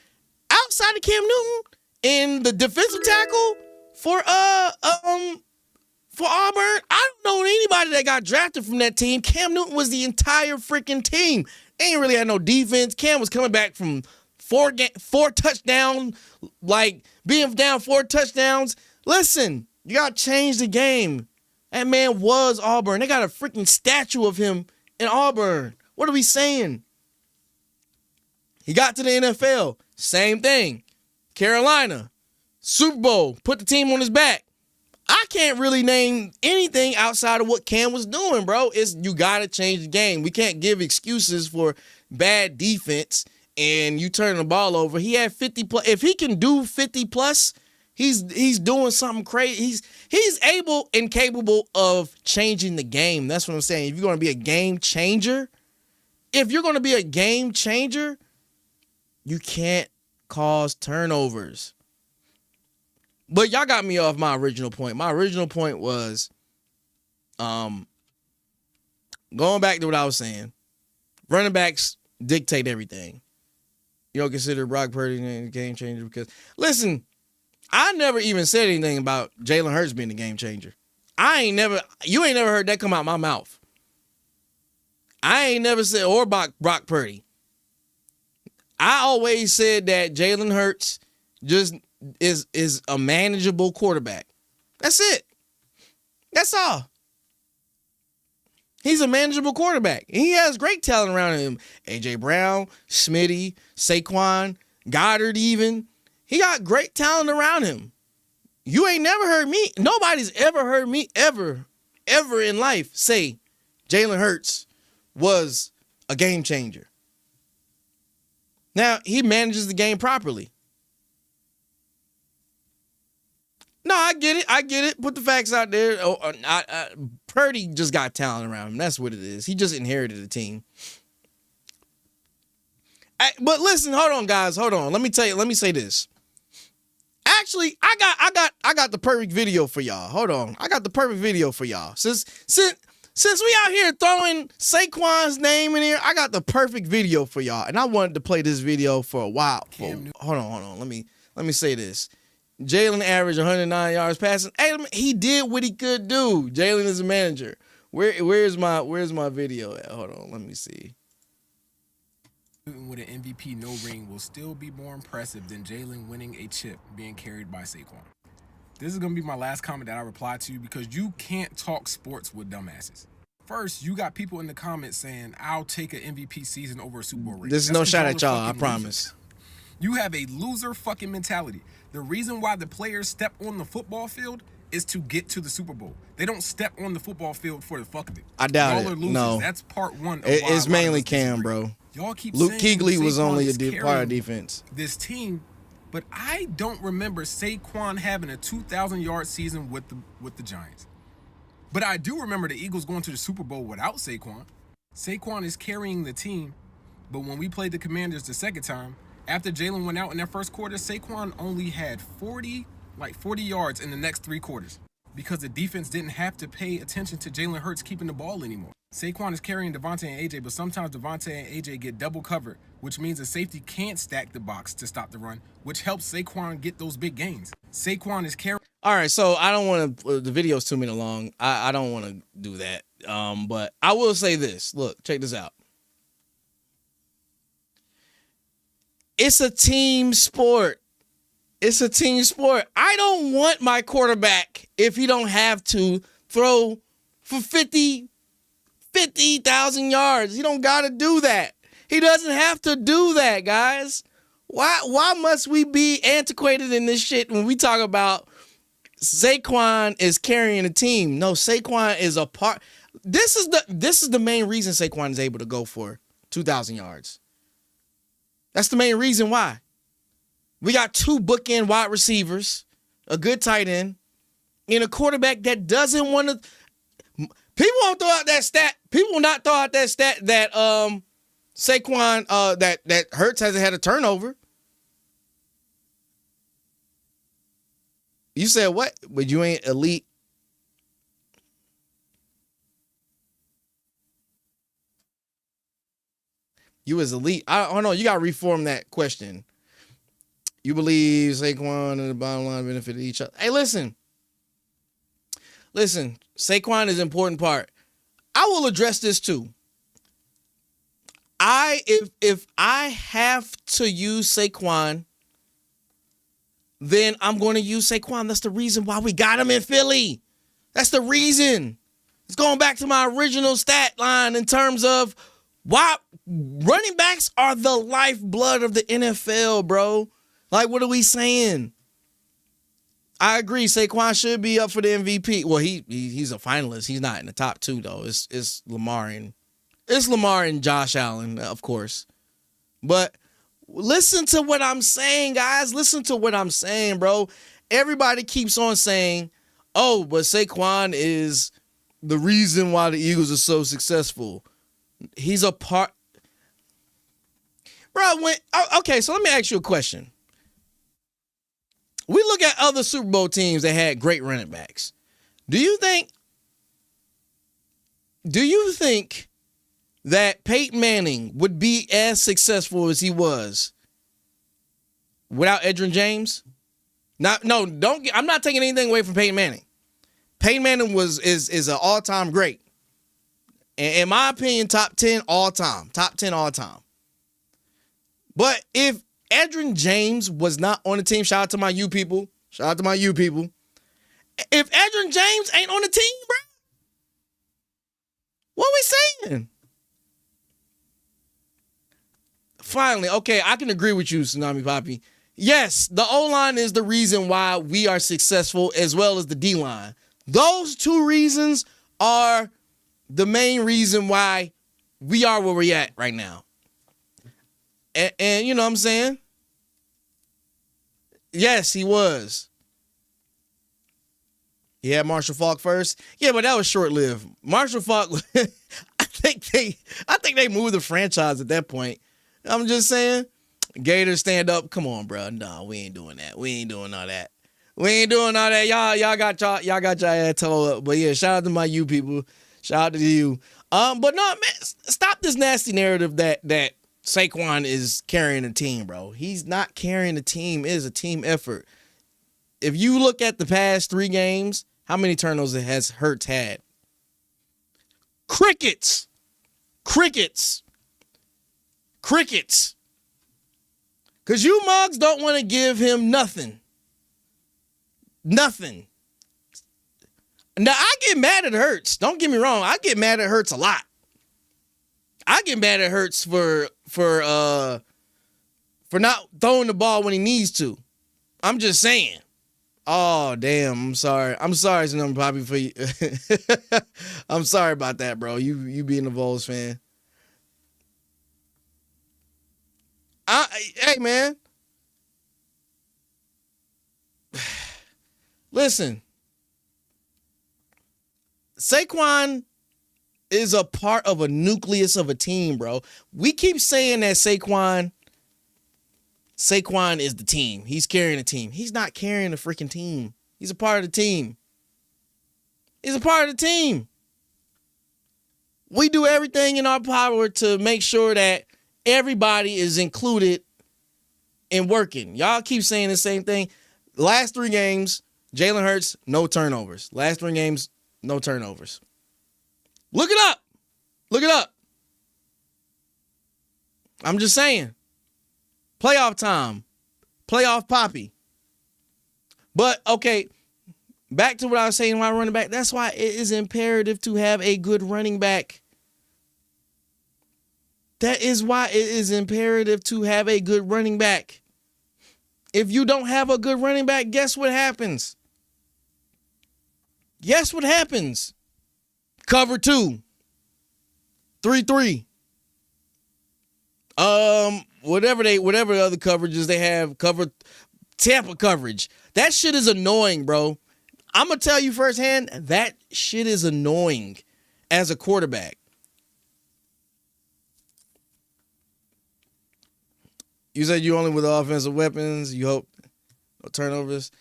Outside of Cam Newton in the defensive tackle for Auburn, I don't know anybody that got drafted from that team. Cam Newton was the entire freaking team. Ain't really had no defense. Cam was coming back from four touchdowns, like being down 4 touchdowns. Listen, you got to change the game. That man was Auburn. They got a freaking statue of him in Auburn. What are we saying? He got to the NFL. Same thing. Carolina. Super Bowl. Put the team on his back. I can't really name anything outside of what Cam was doing, bro. You got to change the game. We can't give excuses for bad defense and you turning the ball over. He had 50 plus. If he can do 50 plus, he's doing something crazy. He's able and capable of changing the game. That's what I'm saying. If you're going to be a game changer, you can't cause turnovers. But y'all got me off my original point. My original point was going back to what I was saying. Running backs dictate everything. You don't consider Brock Purdy a game changer because, listen, I never even said anything about Jalen Hurts being a game changer. You ain't never heard that come out my mouth. I ain't never said, or Brock Purdy. I always said that Jalen Hurts just is a manageable quarterback. That's it. That's all. He's a manageable quarterback. He has great talent around him. A.J. Brown, Smitty, Saquon, Goddard even. He got great talent around him. You ain't never heard me. Nobody's ever heard me ever in life say Jalen Hurts was a game changer. Now, he manages the game properly. No, I get it. Put the facts out there. Purdy just got talent around him. That's what it is. He just inherited a team. But listen, hold on, guys. Hold on. Let me say this. Actually, I got the perfect video for y'all. Hold on. I got the perfect video for y'all. Since we out here throwing Saquon's name in here, I got the perfect video for y'all. And I wanted to play this video for a while. Hold on. Let me say this. Jalen averaged 109 yards passing. Hey, he did what he could do. Jalen is a manager. Where's my video at? Hold on, let me see. With an MVP no ring will still be more impressive than Jalen winning a chip being carried by Saquon. This is going to be my last comment that I reply to because you can't talk sports with dumbasses. First, you got people in the comments saying, I'll take an MVP season over a Super Bowl ring. This is no shot at y'all, I promise. You have a loser fucking mentality. The reason why the players step on the football field is to get to the Super Bowl. They don't step on the football field for the fuck of it. I doubt Y'all it. are losers. No. That's part one. It's mainly Cam, bro. Y'all keep Luke saying Kuechly was Saquon only is a part of defense. This team, but I don't remember Saquon having a 2,000-yard season with the Giants. But I do remember the Eagles going to the Super Bowl without Saquon. Saquon is carrying the team, but when we played the Commanders the second time, after Jalen went out in that first quarter, Saquon only had 40 yards in the next 3 quarters because the defense didn't have to pay attention to Jalen Hurts keeping the ball anymore. Saquon is carrying Devontae and AJ, but sometimes Devontae and AJ get double covered, which means the safety can't stack the box to stop the run, which helps Saquon get those big gains. Saquon is carrying. All right, so I don't want to. The video's 2 minutes long. I don't want to do that. But I will say this. Look, check this out. It's a team sport. It's a team sport. I don't want my quarterback, if he don't have to, throw for 50,000 yards. He don't got to do that. He doesn't have to do that, guys. Why must we be antiquated in this shit when we talk about Saquon is carrying a team? No, Saquon is a part. This is the main reason Saquon is able to go for 2,000 yards. That's the main reason why. We got 2 bookend wide receivers, a good tight end, and a quarterback that doesn't want to. People won't throw out that stat. People will not throw out that stat that Saquon that Hurts hasn't had a turnover. You said what? But you ain't elite. You was elite. I don't know. You got to reform that question. You believe Saquon and the bottom line benefit each other. Hey, listen. Saquon is an important part. I will address this too. If I have to use Saquon, then I'm going to use Saquon. That's the reason why we got him in Philly. That's the reason. It's going back to my original stat line in terms of why running backs are the lifeblood of the NFL, bro. Like, what are we saying? I agree. Saquon should be up for the MVP. Well, he's a finalist. He's not in the top 2 though. It's Lamar and Josh Allen, of course. But listen to what I'm saying, guys. Listen to what I'm saying, bro. Everybody keeps on saying, "Oh, but Saquon is the reason why the Eagles are so successful." He's a part, bro. Okay, so let me ask you a question. We look at other Super Bowl teams that had great running backs. Do you think that Peyton Manning would be as successful as he was without Edgerrin James? I'm not taking anything away from Peyton Manning. Peyton Manning is an all-time great. In my opinion, top 10 all time. Top 10 all time. But if Edgerrin James was not on the team, shout out to my U people. If Edgerrin James ain't on the team, bro, what are we saying? Finally, okay, I can agree with you, Tsunami Poppy. Yes, the O-line is the reason why we are successful, as well as the D-line. Those 2 reasons are the main reason why we are where we're at right now. And you know what I'm saying? Yes, he was. He had Marshall Faulk first. Yeah, but that was short-lived. Marshall Faulk, I think they moved the franchise at that point. I'm just saying, Gators stand up. Come on, bro. No, we ain't doing that. We ain't doing all that. Y'all got your ass told up. But yeah, shout out to my U people. Shout out to you. But no, man, stop this nasty narrative that Saquon is carrying a team, bro. He's not carrying a team. It is a team effort. If you look at the past 3 games, how many turnovers has Hurts had? Crickets. Because you mugs don't want to give him nothing. Nothing. Now, I get mad at Hurts. Don't get me wrong. I get mad at Hurts a lot. I get mad at Hurts for not throwing the ball when he needs to. I'm just saying. Oh, damn. I'm sorry. Tsunami Poppy, for you. I'm sorry about that, bro. You being a Vols fan. Hey, man. Listen. Saquon is a part of a nucleus of a team, bro. We keep saying that Saquon is the team. He's carrying a team. He's not carrying a freaking team. He's a part of the team. We do everything in our power to make sure that everybody is included in working. Y'all keep saying the same thing. Last 3 games, Jalen Hurts, no turnovers. Last 3 games, no turnovers. Look it up. I'm just saying. Playoff time. Playoff Poppy. But, okay, back to what I was saying while running back. That's why it is imperative to have a good running back. That is why it is imperative to have a good running back. If you don't have a good running back, guess what happens? Cover 2. 3-3. Whatever other coverages they have, Tampa coverage. That shit is annoying, bro. I'm gonna tell you firsthand, that shit is annoying as a quarterback. You said you only with the offensive weapons. You hope no turnovers.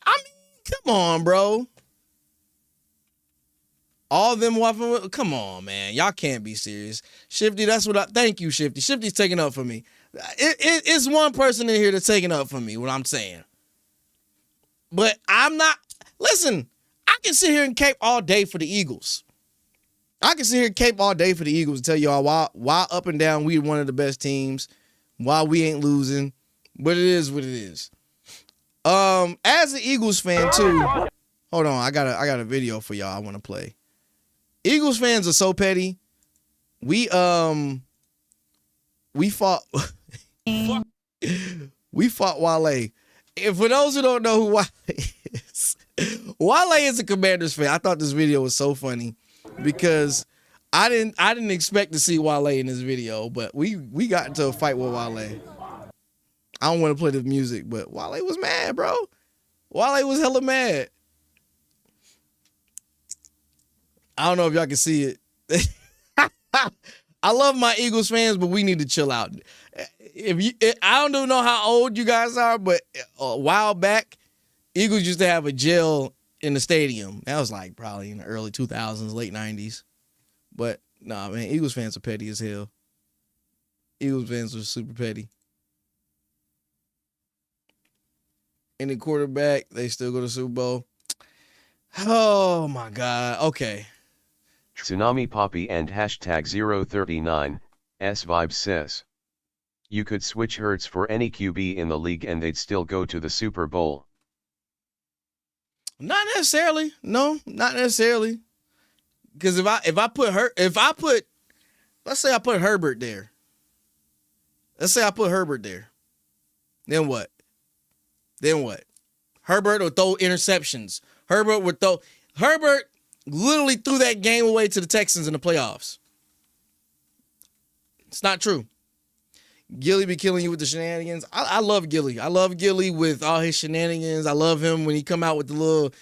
I mean, come on, bro. All of them waffling. Come on, man. Y'all can't be serious. Shifty, that's what thank you, Shifty. Shifty's taking up for me. It's one person in here that's taking up for me, what I'm saying. But I'm not. Listen, I can sit here and cape all day for the Eagles. I can sit here and cape all day for the Eagles and tell y'all why up and down we one of the best teams, why we ain't losing. But it is what it is. As an Eagles fan too, hold on, I got a video for y'all I want to play. Eagles fans are so petty. We fought Wale. And for those who don't know who Wale is a Commanders fan. I thought this video was so funny because I didn't expect to see Wale in this video, but we got into a fight with Wale. I don't want to play the music, but Wale was mad, bro. Wale was hella mad. I don't know if y'all can see it. I love my Eagles fans, but we need to chill out. I don't know how old you guys are, but a while back, Eagles used to have a jail in the stadium. That was like probably in the early 2000s, late 90s. But nah, man, Eagles fans are petty as hell. Eagles fans are super petty. Any quarterback, they still go to Super Bowl. Oh my God. Okay. Tsunami Poppy and hashtag 039, S-Vibes says. You could switch Hurts for any QB in the league and they'd still go to the Super Bowl. Not necessarily. No, not necessarily. Because let's say I put Herbert there. Then what? Herbert would throw interceptions. Herbert literally threw that game away to the Texans in the playoffs. It's not true. Gilly be killing you with the shenanigans. I love Gilly. I love Gilly with all his shenanigans. I love him when he come out with the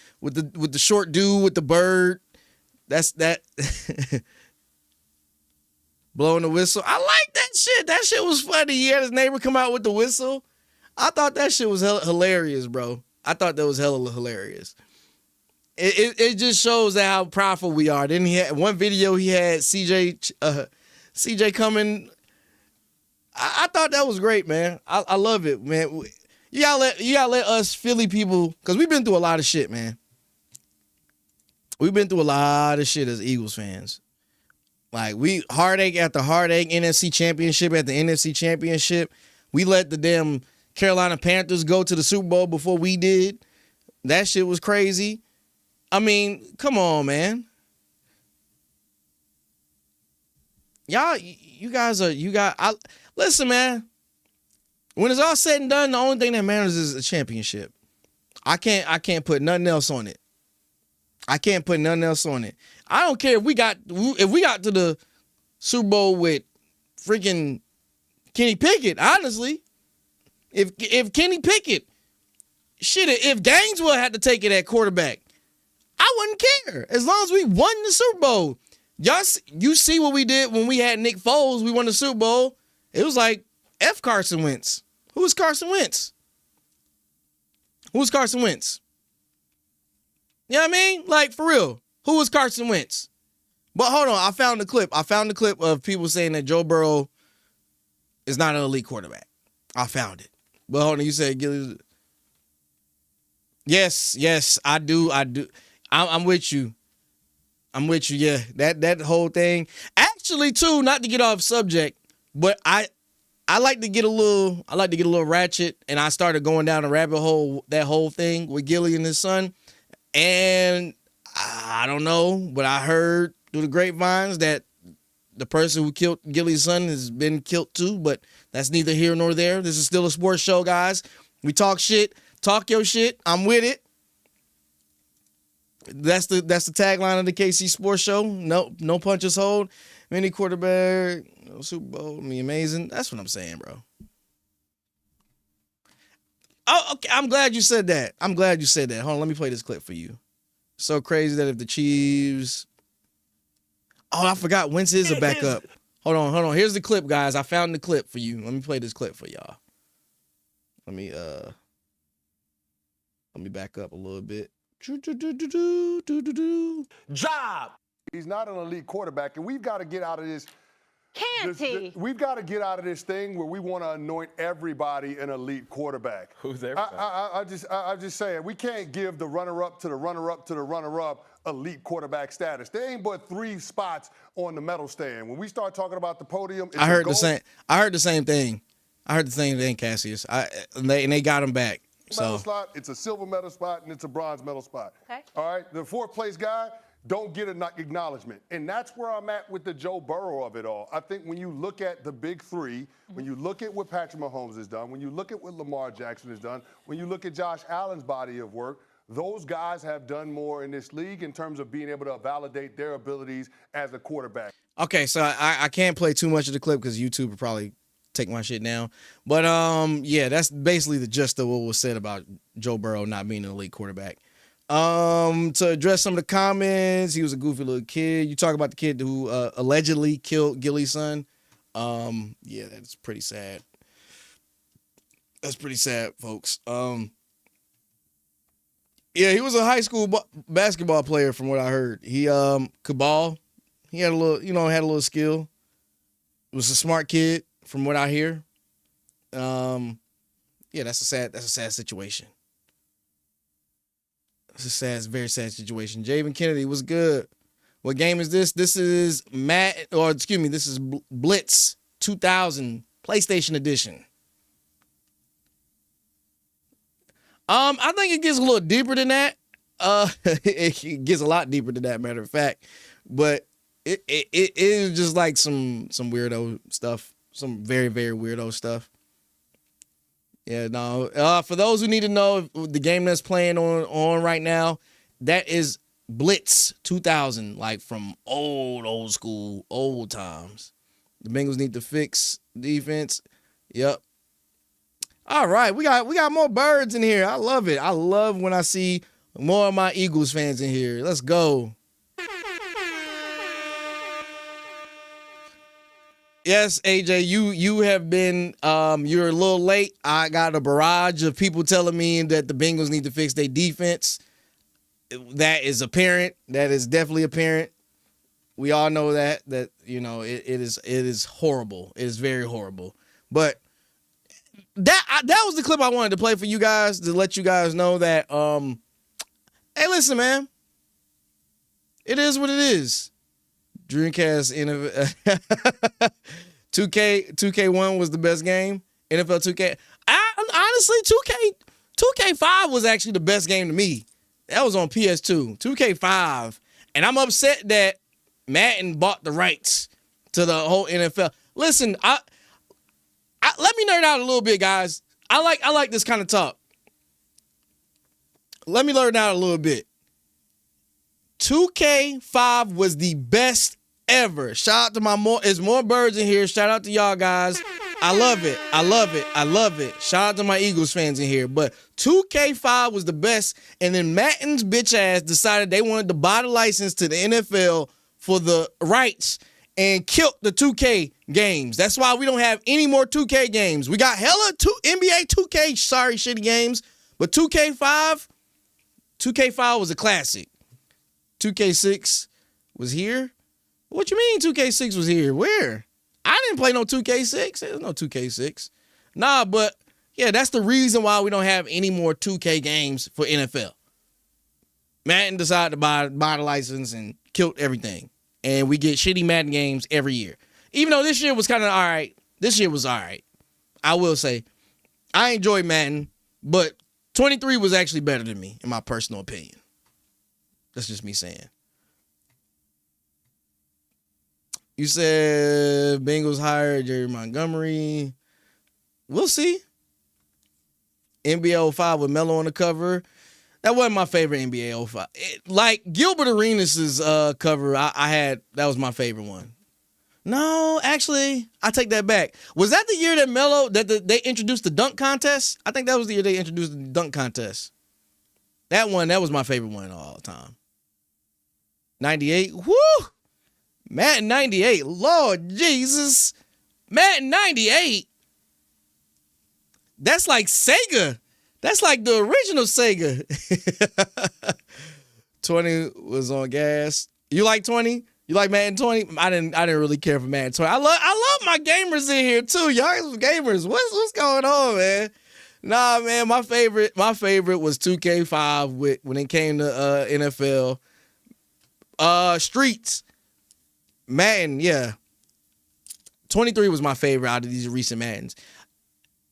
short dude with the bird. That's that blowing the whistle. I like that shit. That shit was funny. He had his neighbor come out with the whistle. I thought that shit was hilarious, bro. I thought that was hella hilarious. It just shows how prideful we are. Then he had one video. He had CJ coming. I thought that was great, man. I love it, man. You gotta let us Philly people, because we've been through a lot of shit, man. We've been through a lot of shit as Eagles fans. Like, we heartache after heartache, NFC Championship after NFC Championship. We let the damn Carolina Panthers go to the Super Bowl before we did. That shit was crazy. I mean, come on, man. Listen, man. When it's all said and done, the only thing that matters is a championship. I can't put nothing else on it. I don't care if we got to the Super Bowl with freaking Kenny Pickett, honestly. If Kenny Pickett, shit, if Gainesville had to take it at quarterback, I wouldn't care. As long as we won the Super Bowl. You see what we did when we had Nick Foles, we won the Super Bowl. It was like F Carson Wentz. Who was Carson Wentz? You know what I mean? Like, for real. Who was Carson Wentz? But hold on, I found the clip of people saying that Joe Burrow is not an elite quarterback. I found it. But hold on, you said Gilly. Yes, I do. I'm with you. Yeah. That whole thing. Actually, too, not to get off subject, but I like to get a little ratchet, and I started going down a rabbit hole, that whole thing with Gilly and his son. And I don't know, but I heard through the grapevines that the person who killed Gilly's son has been killed too, but that's neither here nor there. This is still a sports show, guys. We talk shit. Talk your shit. I'm with it. That's the tagline of the KC Sports Show. No punches hold. Any quarterback. Super Bowl, I mean, amazing. That's what I'm saying, bro. Oh, okay. I'm glad you said that. Hold on, let me play this clip for you. So crazy that if the Chiefs... Oh, I forgot Wentz is a backup. Hold on. Here's the clip, guys. I found the clip for you. Let me play this clip for y'all. Let me back up a little bit. Job. He's not an elite quarterback, and we've got to get out of this. We've got to get out of this thing where we want to anoint everybody an elite quarterback. Who's everybody? I'm just saying, we can't give the runner-up to the runner-up to the runner-up elite quarterback status. There ain't but 3 spots on the medal stand. When we start talking about the podium, it's I heard the same thing. Cassius. And they got him back. Medal slot, it's a silver medal spot, and it's a bronze medal spot. Okay. All right, the 4th place guy don't get an acknowledgement. And that's where I'm at with the Joe Burrow of it all. I think when you look at the big 3, when you look at what Patrick Mahomes has done, when you look at what Lamar Jackson has done, when you look at Josh Allen's body of work, those guys have done more in this league in terms of being able to validate their abilities as a quarterback. Okay, so I can't play too much of the clip because YouTube will probably take my shit down. But, yeah, that's basically the gist of what was said about Joe Burrow not being an elite quarterback. To address some of the comments, he was a goofy little kid. You talk about the kid who allegedly killed Gilly's son. Yeah, that's pretty sad. That's pretty sad, folks. Yeah, he was a high school basketball player from what I heard. He could ball. He had a little skill. Was a smart kid from what I hear. Yeah, that's a sad situation. It's a very sad situation. Javen Kennedy was good. What game is this? This is this is Blitz 2000 PlayStation Edition. I think it gets a little deeper than that. It gets a lot deeper than that, matter of fact. But it is just like some weirdo stuff. Some very, very weirdo stuff. Yeah, no. For those who need to know, the game that's playing on right now, that is Blitz 2000, like from old school, old times. The Bengals need to fix defense. Yep. All right, we got more birds in here. I love it. I love when I see more of my Eagles fans in here. Let's go. Yes, AJ, you have been you're a little late. I got a barrage of people telling me that the Bengals need to fix their defense. That is apparent. That is definitely apparent. We all know that you know it is horrible. It is very horrible. But that was the clip I wanted to play for you guys to let you guys know that hey, listen, man. It is what it is. Dreamcast 2K1 was the best game. NFL 2K. Honestly, 2K5 was actually the best game to me. That was on PS2. 2K5. And I'm upset that Madden bought the rights to the whole NFL. Listen, let me nerd out a little bit, guys. I like this kind of talk. Let me nerd out a little bit. 2K5 was the best ever. Shout out to there's more birds in here. Shout out to y'all guys. I love it. I love it. I love it. Shout out to my Eagles fans in here. But 2K5 was the best. And then Madden's bitch ass decided they wanted to buy the license to the NFL for the rights and killed the 2K games. That's why we don't have any more 2K games. We got hella NBA 2K, sorry, shitty games. But 2K5 was a classic. 2K6 was here. What you mean 2K6 was here? Where? I didn't play no 2K6. There's no 2K6. Nah, but yeah, that's the reason why we don't have any more 2K games for NFL. Madden decided to buy the license and killed everything. And we get shitty Madden games every year. Even though this year was kind of all right. This year was all right. I will say, I enjoyed Madden, but 23 was actually better than me, in my personal opinion. That's just me saying. You said Bengals hired Jerry Montgomery. We'll see. NBA 05 with Melo on the cover. That wasn't my favorite NBA 05. Like Gilbert Arenas' cover, I had, that was my favorite one. No, actually, I take that back. Was that the year that they introduced the dunk contest? I think that was the year they introduced the dunk contest. That was my favorite one of all time. 98, woo! Madden 98, Lord Jesus. Madden 98. That's like Sega. That's like the original Sega. 20 was on gas. You like 20? You like Madden 20? I didn't really care for Madden 20. I love my gamers in here too. Y'all gamers. What's going on, man? Nah, man, my favorite was 2K5 when it came to NFL. Streets. Madden, yeah. 23 was my favorite out of these recent Maddens.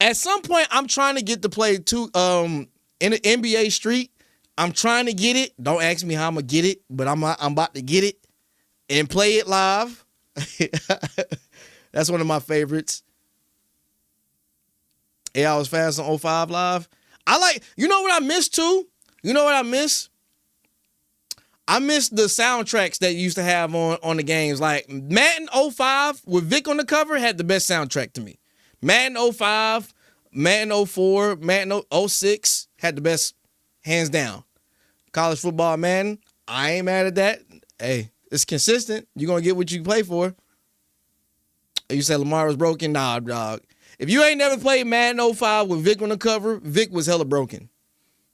At some point, I'm trying to get to play in the NBA Street. I'm trying to get it. Don't ask me how I'm gonna get it, but I'm about to get it and play it live. That's one of my favorites. 8 Hours Fast on 05 Live. You know what I miss too? You know what I miss? I miss the soundtracks that you used to have on the games. Like Madden 05 with Vic on the cover had the best soundtrack to me. Madden 05, Madden 04, Madden 06 had the best, hands down. College football Madden, I ain't mad at that. Hey, it's consistent. You're going to get what you play for. You said Lamar was broken? Nah, dog. If you ain't never played Madden 05 with Vic on the cover, Vic was hella broken.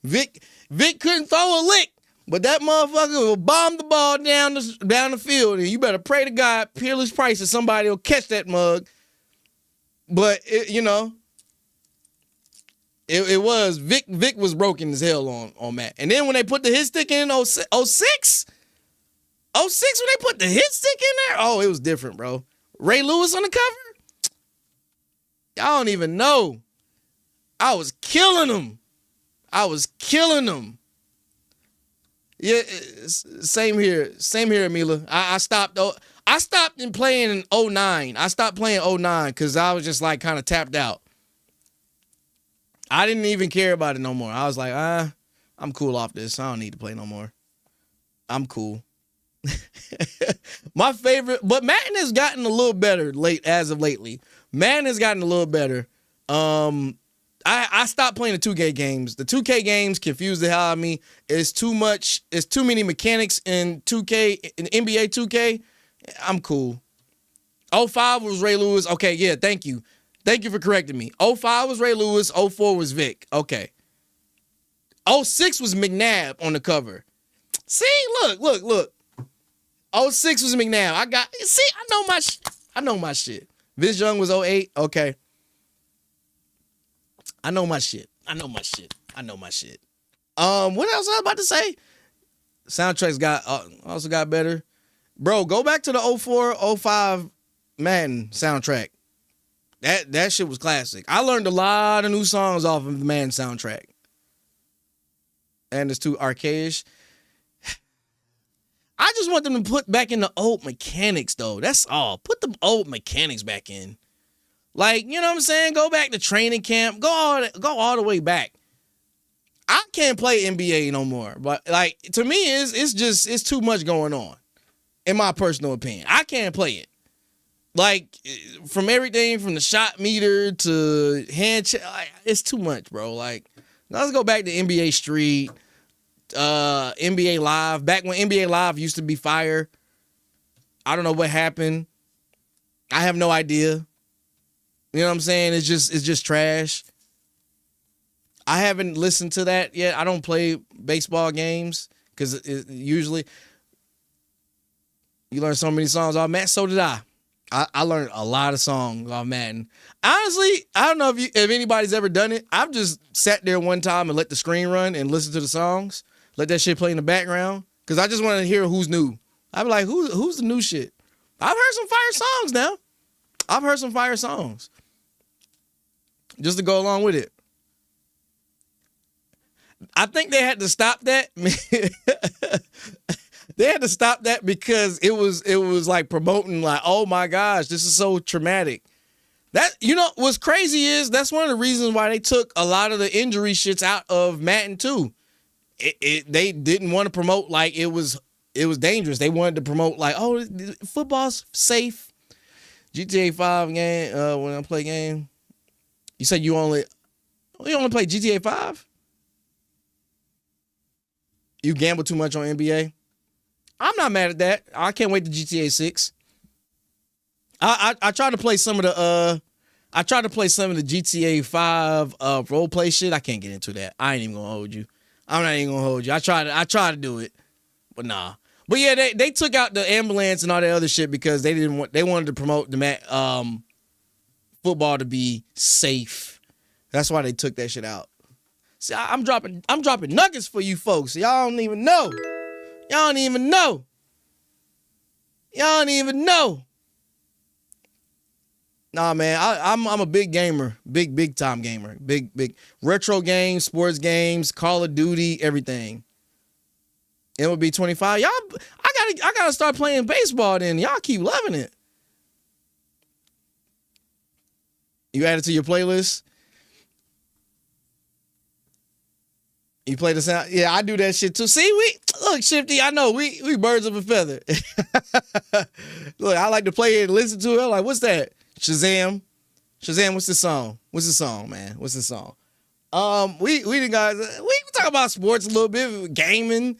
Vic couldn't throw a lick, but that motherfucker will bomb the ball down the field, and you better pray to God, Peerless Price, that somebody will catch that mug. But, it was, Vic was broken as hell on Matt. And then when they put the hit stick in 06, when they put the hit stick in there, oh, it was different, bro. Ray Lewis on the cover? Y'all don't even know. I was killing them. Yeah, same here, Mila. I stopped in playing in 09. I stopped playing 09 because I was just like kind of tapped out. I didn't even care about it no more. I was like, I'm cool off this. I don't need to play no more. I'm cool. My favorite, but Madden has gotten a little better as of lately. Madden has gotten a little better. I stopped playing the 2K games. The 2K games confuse the hell out of me. It's too much. It's too many mechanics in 2K, in NBA 2K. I'm cool. 05 was Ray Lewis. Okay, yeah, thank you. Thank you for correcting me. 05 was Ray Lewis. 04 was Vic. Okay. 06 was McNabb on the cover. See, look. 06 was McNabb. I know my shit. Vince Young was 08. Okay. I know my shit. What else was I about to say? Soundtracks also got better. Bro, go back to the 04, 05 Madden soundtrack. That shit was classic. I learned a lot of new songs off of the Madden soundtrack. And it's too archaic. I just want them to put back in the old mechanics, though. That's all. Put the old mechanics back in. Like, you know what I'm saying? Go back to training camp. Go all the way back. I can't play NBA no more. But, like, to me, it's too much going on, in my personal opinion. I can't play it. Like, from everything from the shot meter to hand check, like, it's too much, bro. Like, let's go back to NBA Street, NBA Live. Back when NBA Live used to be fire. I don't know what happened. I have no idea. You know what I'm saying? It's just trash. I haven't listened to that yet. I don't play baseball games because usually you learn so many songs off Madden. So did I. I learned a lot of songs off Madden. Honestly, I don't know if anybody's ever done it. I've just sat there one time and let the screen run and listen to the songs. Let that shit play in the background. Because I just want to hear who's new. I'd be like, who's the new shit? I've heard some fire songs now. Just to go along with it. I think they had to stop that. They had to stop that because it was like promoting like, oh my gosh, this is so traumatic. That, you know, what's crazy is that's one of the reasons why they took a lot of the injury shits out of Madden 2. They didn't want to promote like it was dangerous. They wanted to promote like, oh, football's safe. GTA 5 game, when I play game. You said you only play GTA 5? You gamble too much on NBA? I'm not mad at that. I can't wait to GTA 6. I tried to play some of the GTA 5 role play shit. I can't get into that. I ain't even gonna hold you. I'm not even gonna hold you. I tried to do it, but nah. But yeah, they took out the ambulance and all that other shit because they wanted to promote the football to be safe. That's why they took that shit out. See, I'm dropping nuggets for you folks. Y'all don't even know. Y'all don't even know. Nah, man, I'm a big gamer, big time gamer, big retro games, sports games, Call of Duty, everything. MLB 25. Y'all, I gotta start playing baseball then. Y'all keep loving it. You add it to your playlist. You play the sound? Yeah, I do that shit too. See, look, Shifty, I know we birds of a feather. Look, I like to play it and listen to it. I'm like, what's that? Shazam, what's the song? What's the song, man? What's the song? We the guys, we talk about sports a little bit, gaming.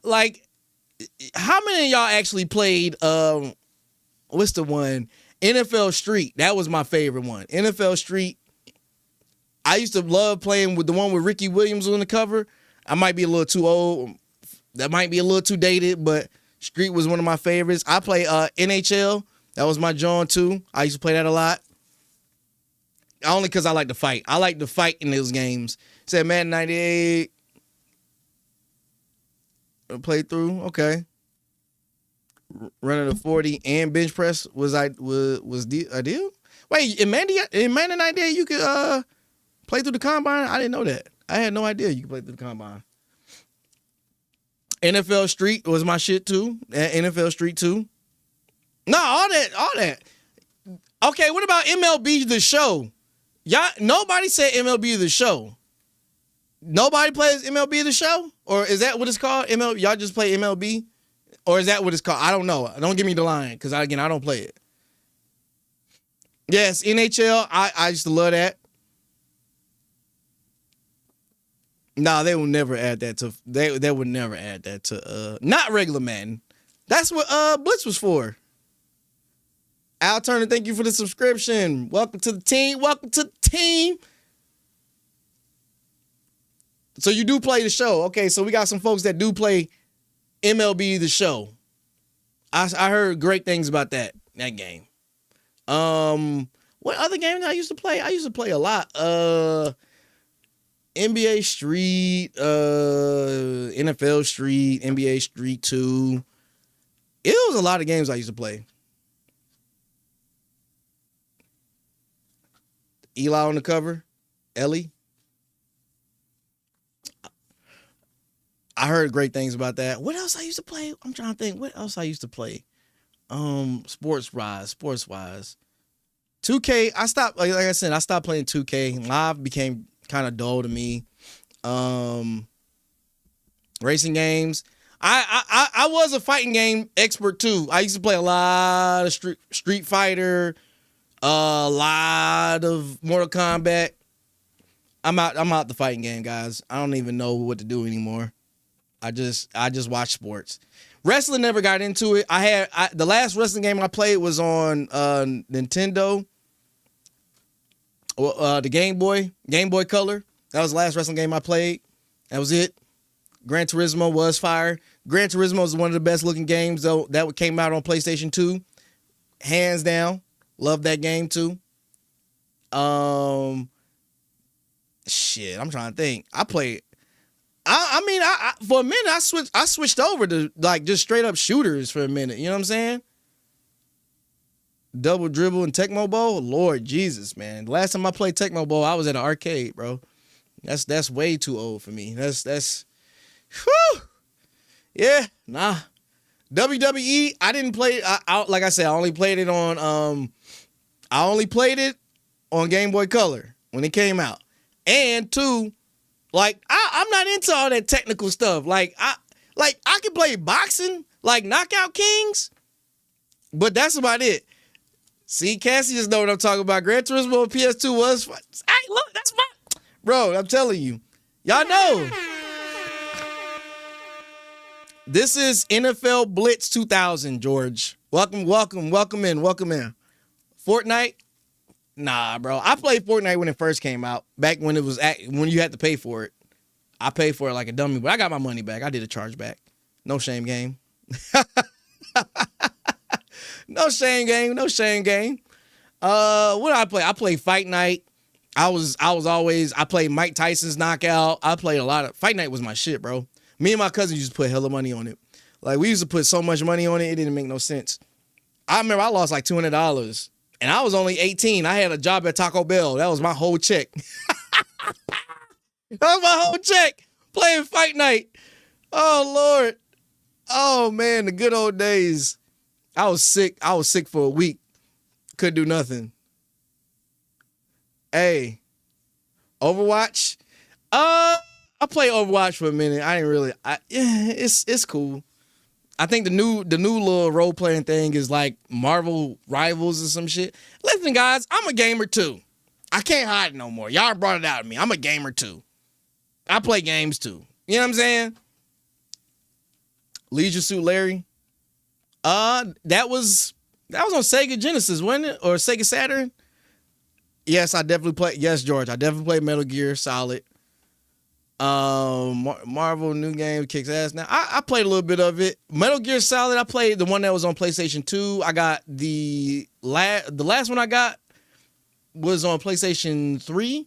Like, how many of y'all actually played, what's the one? NFL Street. That was my favorite one. NFL Street. I used to love playing with the one with Ricky Williams on the cover. I might be a little too old. That might be a little too dated, but Street was one of my favorites. I play NHL. That was my John too. I used to play that a lot. Only because I like to fight. I like to fight in those games. Said Madden 98. Playthrough. Okay. Running a 40 and bench press was a deal? Wait, in Madden 98 you could play through the combine? I didn't know that. I had no idea you could play through the combine. NFL Street was my shit too. NFL Street 2. No, all that. Okay, what about MLB The Show? Y'all, nobody said MLB The Show. Nobody plays MLB The Show? Or is that what it's called? Y'all just play MLB? Or is that what it's called? I don't know. Don't give me the line, because I don't play it. Yes, NHL, I used to love that. No, they will never add that to they would never add that to not regular Madden. That's what Blitz was for. Al Turner, thank you for the subscription. Welcome to the team. So you do play the show. Okay, so we got some folks that do play MLB The Show. I heard great things about that game. What other game did I used to play? I used to play a lot. NBA Street, NFL Street, NBA Street 2. It was a lot of games I used to play. Eli on the cover, Ellie. I heard great things about that. What else I used to play? I'm trying to think. What else I used to play? Sports wise. 2K. I stopped. Like I said, I stopped playing 2K. Live became kind of dull to me. Racing games. I was a fighting game expert too. I used to play a lot of Street Fighter, a lot of Mortal Kombat. I'm out the fighting game, guys. I don't even know what to do anymore. I just watch sports. Wrestling, never got into it. The last wrestling game I played was on Nintendo. The Game Boy Color. That was the last wrestling game I played. That was it. Gran Turismo was fire. Gran Turismo is one of the best looking games though that came out on PlayStation 2. Hands down. Love that game too. Shit, I'm trying to think. I played. I mean, for a minute I switched over to like just straight up shooters for a minute. You know what I'm saying? Double Dribble and Tecmo Bowl. Lord Jesus, man. The last time I played Tecmo Bowl, I was at an arcade, bro. That's way too old for me. That's whew. Yeah, nah. WWE, I didn't play. Like I said, I only played it on Game Boy Color when it came out. And two, like I'm not into all that technical stuff. Like I can play boxing, like Knockout Kings, but that's about it. See, Cassie just know what I'm talking about. Gran Turismo on PS2 was fun. Hey, look, that's my... Bro, I'm telling you. Y'all know. This is NFL Blitz 2000, George. Welcome in. Fortnite? Nah, bro. I played Fortnite when it first came out. Back when it was when you had to pay for it. I paid for it like a dummy, but I got my money back. I did a chargeback. No shame game. No shame game. What did I play? I played Fight Night. I played Mike Tyson's Knockout. I played a lot of Fight Night was my shit, bro. Me and my cousin used to put hella money on it. Like we used to put so much money on it, it didn't make no sense. I remember I lost like $200 and I was only 18. I had a job at Taco Bell. That was my whole check. That was my whole check playing Fight Night. Oh, Lord. Oh, man, the good old days. I was sick. For a week. Couldn't do nothing. Hey, Overwatch? I played Overwatch for a minute. I didn't really. It's cool. I think the new little role playing thing is like Marvel Rivals or some shit. Listen, guys, I'm a gamer too. I can't hide no more. Y'all brought it out of me. I'm a gamer too. I play games too. You know what I'm saying? Leisure Suit Larry. That was on Sega Genesis, wasn't it? Or Sega Saturn? Yes, I definitely played. Yes, George, I definitely played Metal Gear Solid. Marvel new game kicks ass. Now I played a little bit of it. Metal Gear Solid, I played the one that was on PlayStation 2. I got the last one I got was on PlayStation 3.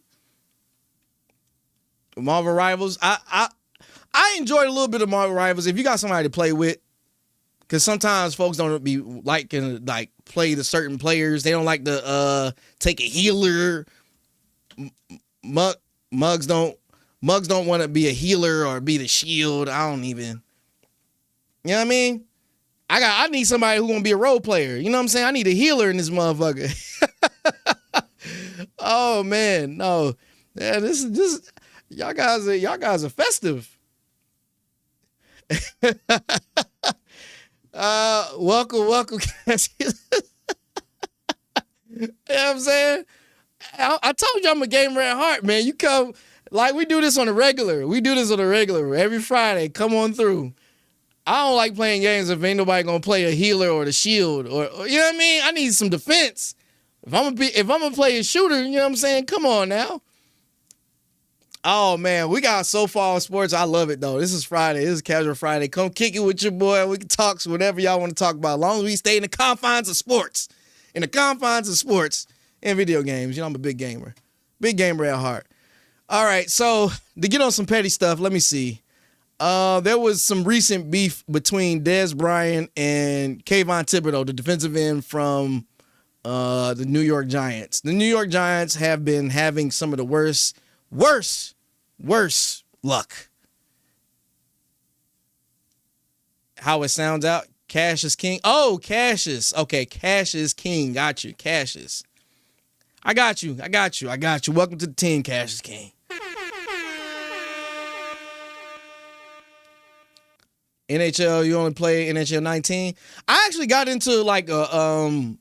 Marvel Rivals. I enjoyed a little bit of Marvel Rivals. If you got somebody to play with, because sometimes folks don't be liking like play the certain players. They don't like to take a healer. Mugs don't want to be a healer or be the shield. I don't even. You know what I mean? I need somebody who's gonna be a role player. You know what I'm saying? I need a healer in this motherfucker. Oh man, no. Yeah, this y'all guys are festive. Welcome. You know what I'm saying? I told you I'm a gamer at heart, man. You come, like we do this on a regular. Every Friday. Come on through. I don't like playing games if ain't nobody gonna play a healer or the shield or you know what I mean? I need some defense. If I'm gonna play a shooter, you know what I'm saying? Come on now. Oh man, we got so far on sports. I love it though. This is Friday. This is Casual Friday. Come kick it with your boy. We can talk whatever y'all want to talk about. As long as we stay in the confines of sports. In the confines of sports and video games. You know, I'm a big gamer. Big gamer at heart. All right, so to get on some petty stuff, let me see. There was some recent beef between Dez Bryant and Kayvon Thibodeaux, the defensive end from the New York Giants. The New York Giants have been having some of the worst luck. How it sounds out. Cash is king. Oh, Cassius. Okay, Cash is king. Got you. Cassius. I got you. Welcome to the team, Cash is king. NHL, you only play NHL 19. I actually got into like a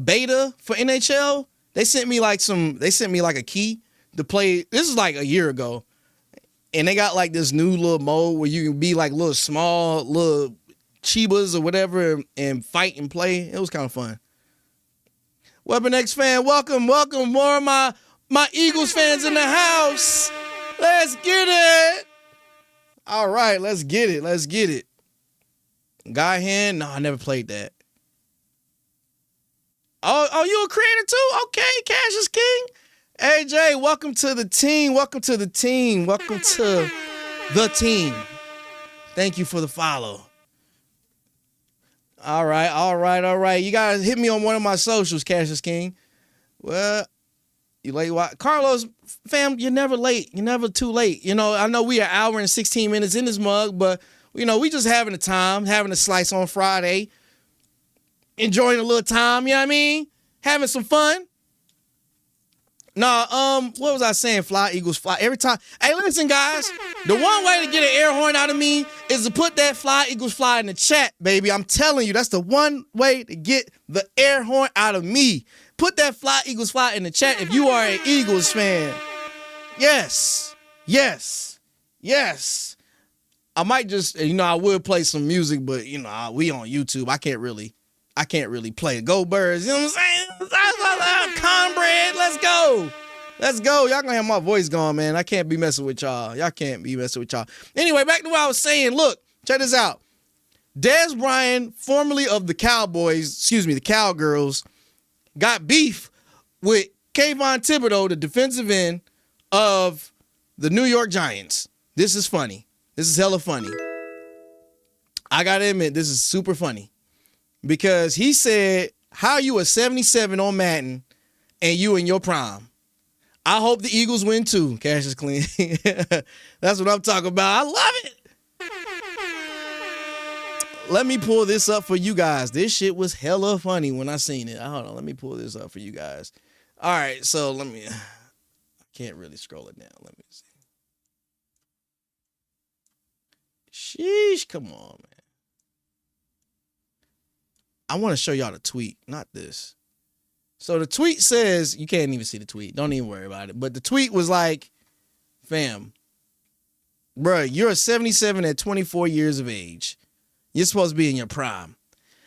beta for NHL. They sent me like a key to play. This is like a year ago. And they got like this new little mode where you can be like little small little chibas or whatever and fight and play. It was kind of fun. Weapon X fan, welcome. More of my Eagles fans in the house. Let's get it. All right, let's get it. Guy Hand? No, I never played that. Oh, you a creator too? Okay, Cash is king. AJ, welcome to the team. Thank you for the follow. All right. You guys hit me on one of my socials, Cassius King. Well, you late? Why? Carlos, fam, you're never late. You're never too late. You know, I know we are an hour and 16 minutes in this mug, but, you know, we just having a time, having a slice on Friday, enjoying a little time, you know what I mean? Having some fun. What was I saying? Fly, Eagles, fly. Every time. Hey, listen, guys. The one way to get an air horn out of me is to put that fly, Eagles, fly in the chat, baby. I'm telling you, that's the one way to get the air horn out of me. Put that fly, Eagles, fly in the chat if you are an Eagles fan. Yes. Yes. Yes. I might just, I would play some music, but, we on YouTube. I can't really play Go Birds. You know what I'm saying? Cornbread, let's go. Let's go. Y'all gonna have my voice gone, man. I can't be messing with y'all. Y'all can't be messing with y'all. Anyway, back to what I was saying. Look, check this out. Dez Bryant, formerly of the the Cowgirls, got beef with Kayvon Thibodeaux, the defensive end of the New York Giants. This is funny. This is hella funny. I gotta admit, this is super funny. Because he said, how you a 77 on Madden and you in your prime? I hope the Eagles win too. Cash is clean. That's what I'm talking about. I love it. Let me pull this up for you guys. This shit was hella funny when I seen it. Hold on. Let me pull this up for you guys. All right. So I can't really scroll it down. Let me see. Sheesh. Come on, man. I want to show y'all the tweet, not this. So the tweet says, you can't even see the tweet. Don't even worry about it. But the tweet was like, fam, bruh, you're a 77 at 24 years of age. You're supposed to be in your prime.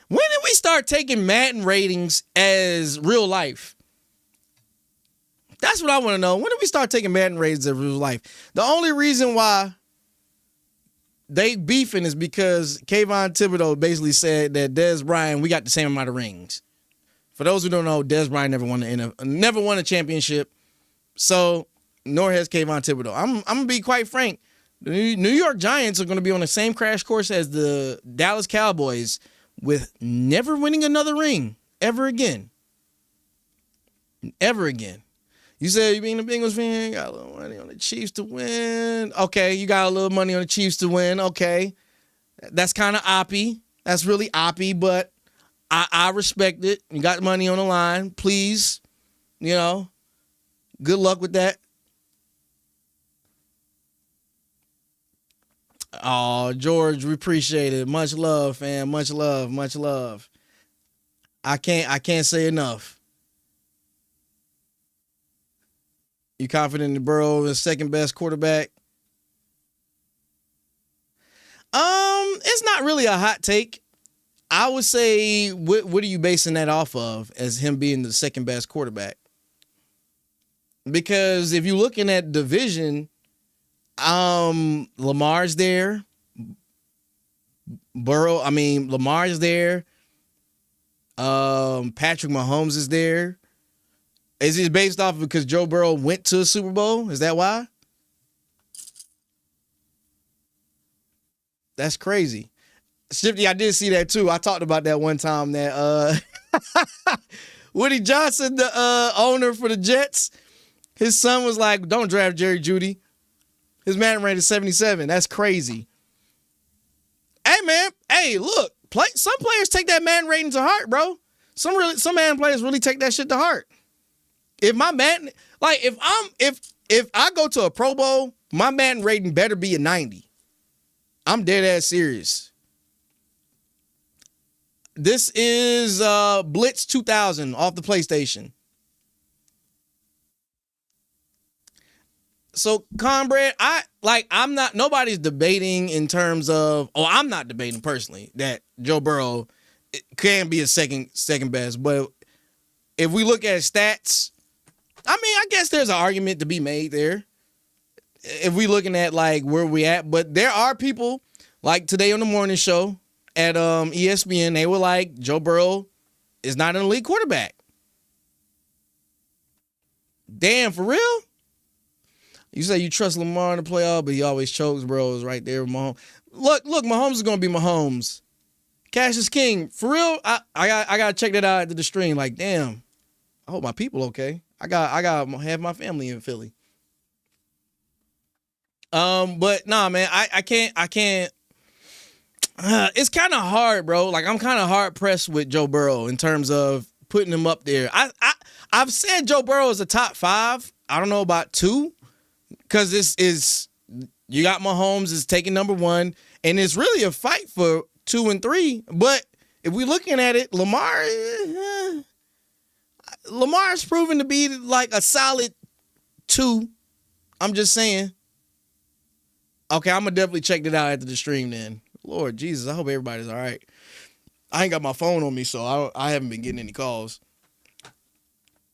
When did we start taking Madden ratings as real life? That's what I want to know. When did we start taking Madden ratings as real life? The only reason why they beefing is because Kayvon Thibodeaux basically said that Dez Bryant, we got the same amount of rings. For those who don't know, Dez Bryant never won a championship. So, nor has Kayvon Thibodeaux. I'm going to be quite frank. The New York Giants are going to be on the same crash course as the Dallas Cowboys with never winning another ring ever again. Ever again. You said you being a Bengals fan, got a little money on the Chiefs to win. Okay, you got a little money on the Chiefs to win. Okay. That's kind of oppy. That's really oppy, but I respect it. You got money on the line. Please, good luck with that. Oh, George, we appreciate it. Much love, fam. Much love. Much love. I can't say enough. You confident in Burrow as second best quarterback? It's not really a hot take. I would say, what are you basing that off of as him being the second best quarterback? Because if you're looking at division, Lamar's there. Lamar's there. Patrick Mahomes is there. Is it based off because Joe Burrow went to a Super Bowl? Is that why? That's crazy. Shifty, I did see that too. I talked about that one time that Woody Johnson, the owner for the Jets, his son was like, don't draft Jerry Jeudy. His man rated 77. That's crazy. Hey, man. Hey, look. Some players take that man rating to heart, bro. Some man players really take that shit to heart. If my man, like, if I go to a Pro Bowl, my man rating better be a 90. I'm dead ass serious. This is Blitz 2000 off the PlayStation. So, Conrad, nobody's debating in terms of, I'm not debating personally that Joe Burrow can be a second best. But if we look at stats, I guess there's an argument to be made there. If we looking at like where we at, but there are people like today on the morning show at ESPN, they were like, Joe Burrow is not an elite quarterback. Damn, for real? You say you trust Lamar in the playoff, but he always chokes, bro. Is right there with Mahomes. Look, Mahomes is going to be Mahomes. Cash is king. For real, I got to check that out at the stream. Like, damn, I hope my people okay. I got to have my family in Philly. But nah, man, I can't. It's kind of hard, bro. Like, I'm kind of hard pressed with Joe Burrow in terms of putting him up there. I've said Joe Burrow is a top 5. I don't know about 2, because this is, you got Mahomes is taking number 1, and it's really a fight for 2 and 3. But if we're looking at it, Lamar's proven to be like a solid 2. I'm just saying. Okay, I'm gonna definitely check that out after the stream then. Lord Jesus, I hope everybody's all right. I ain't got my phone on me, so I haven't been getting any calls.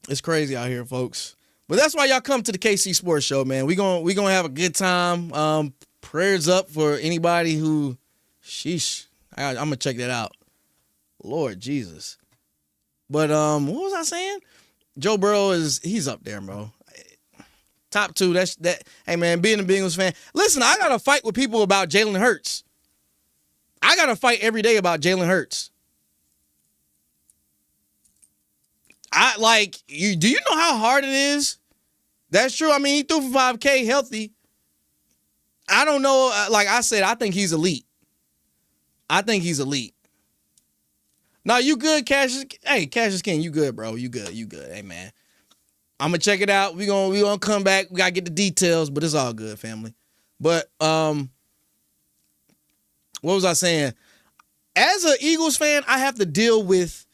It's crazy out here, folks. But that's why y'all come to the KC Sports Show, man. We gonna have a good time. Prayers up for anybody who, sheesh. I'm gonna check that out. Lord Jesus. But what was I saying? Joe Burrow he's up there, bro. Top 2. That. Hey man, being a Bengals fan. Listen, I gotta fight with people about Jalen Hurts. I got to fight every day about Jalen Hurts. Do you know how hard it is? That's true. I mean, he threw for 5K healthy. I don't know. Like I said, I think he's elite. Now, you good, Cassius? Hey, Cassius King, you good, bro. You good. Hey, man. I'm going to check it out. We gonna come back. We got to get the details, but it's all good, family. But, what was I saying? As an Eagles fan, I have to deal with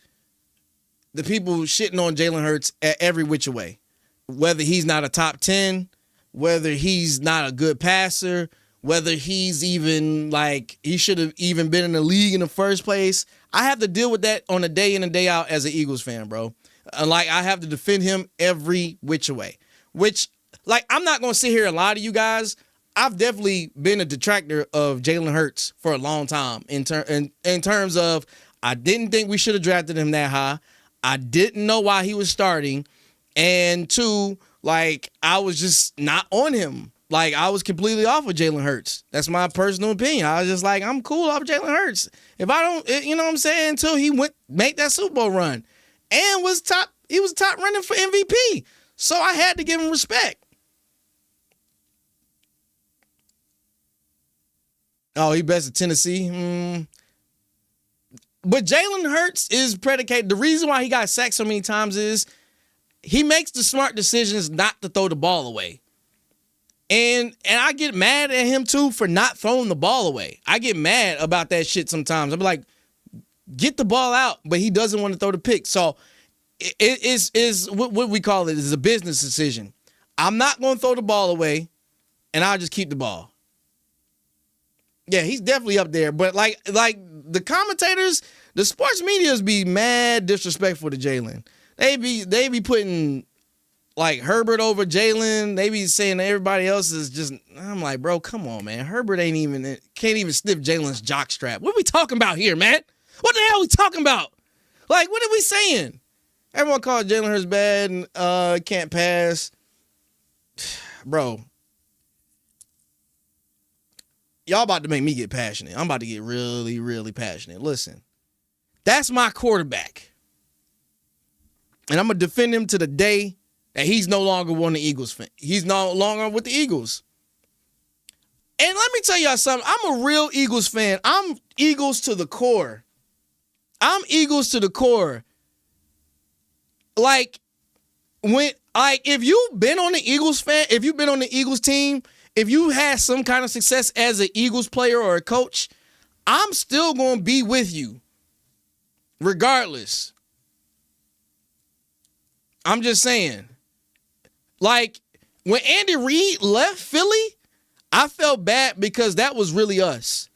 the people shitting on Jalen Hurts at every which way. Whether he's not a top 10, whether he's not a good passer, whether he's even he should have even been in the league in the first place. I have to deal with that on a day in and day out as an Eagles fan, bro. I have to defend him every which way. I'm not going to sit here and lie to you guys. I've definitely been a detractor of Jalen Hurts for a long time in terms of I didn't think we should have drafted him that high. I didn't know why he was starting. And 2, I was just not on him. I was completely off of Jalen Hurts. That's my personal opinion. I was just I'm cool off Jalen Hurts. If I don't, you know what I'm saying, until he make that Super Bowl run and he was top running for MVP. So I had to give him respect. Oh, he best at Tennessee. But Jalen Hurts is predicated. The reason why he got sacked so many times is he makes the smart decisions not to throw the ball away. And I get mad at him too for not throwing the ball away. I get mad about that shit sometimes. I'm like, get the ball out, but he doesn't want to throw the pick. So it is what we call it is a business decision. I'm not going to throw the ball away, and I'll just keep the ball. Yeah, he's definitely up there. But like the commentators, the sports medias be mad disrespectful to Jalen. They be putting Herbert over Jalen. They be saying that everybody else is just. I'm like, bro, come on, man. Herbert can't even sniff Jalen's jockstrap. What are we talking about here, man? What the hell are we talking about? What are we saying? Everyone called Jalen Hurts bad and can't pass. Bro. Y'all about to make me get passionate. I'm about to get really, really passionate. Listen, that's my quarterback. And I'm going to defend him to the day that he's no longer one of the Eagles fan. He's no longer with the Eagles. And let me tell y'all something. I'm a real Eagles fan. I'm Eagles to the core. If you've been on the Eagles fan, if you've been on the Eagles team, if you had some kind of success as an Eagles player or a coach, I'm still going to be with you regardless. I'm just saying. When Andy Reid left Philly, I felt bad because that was really us.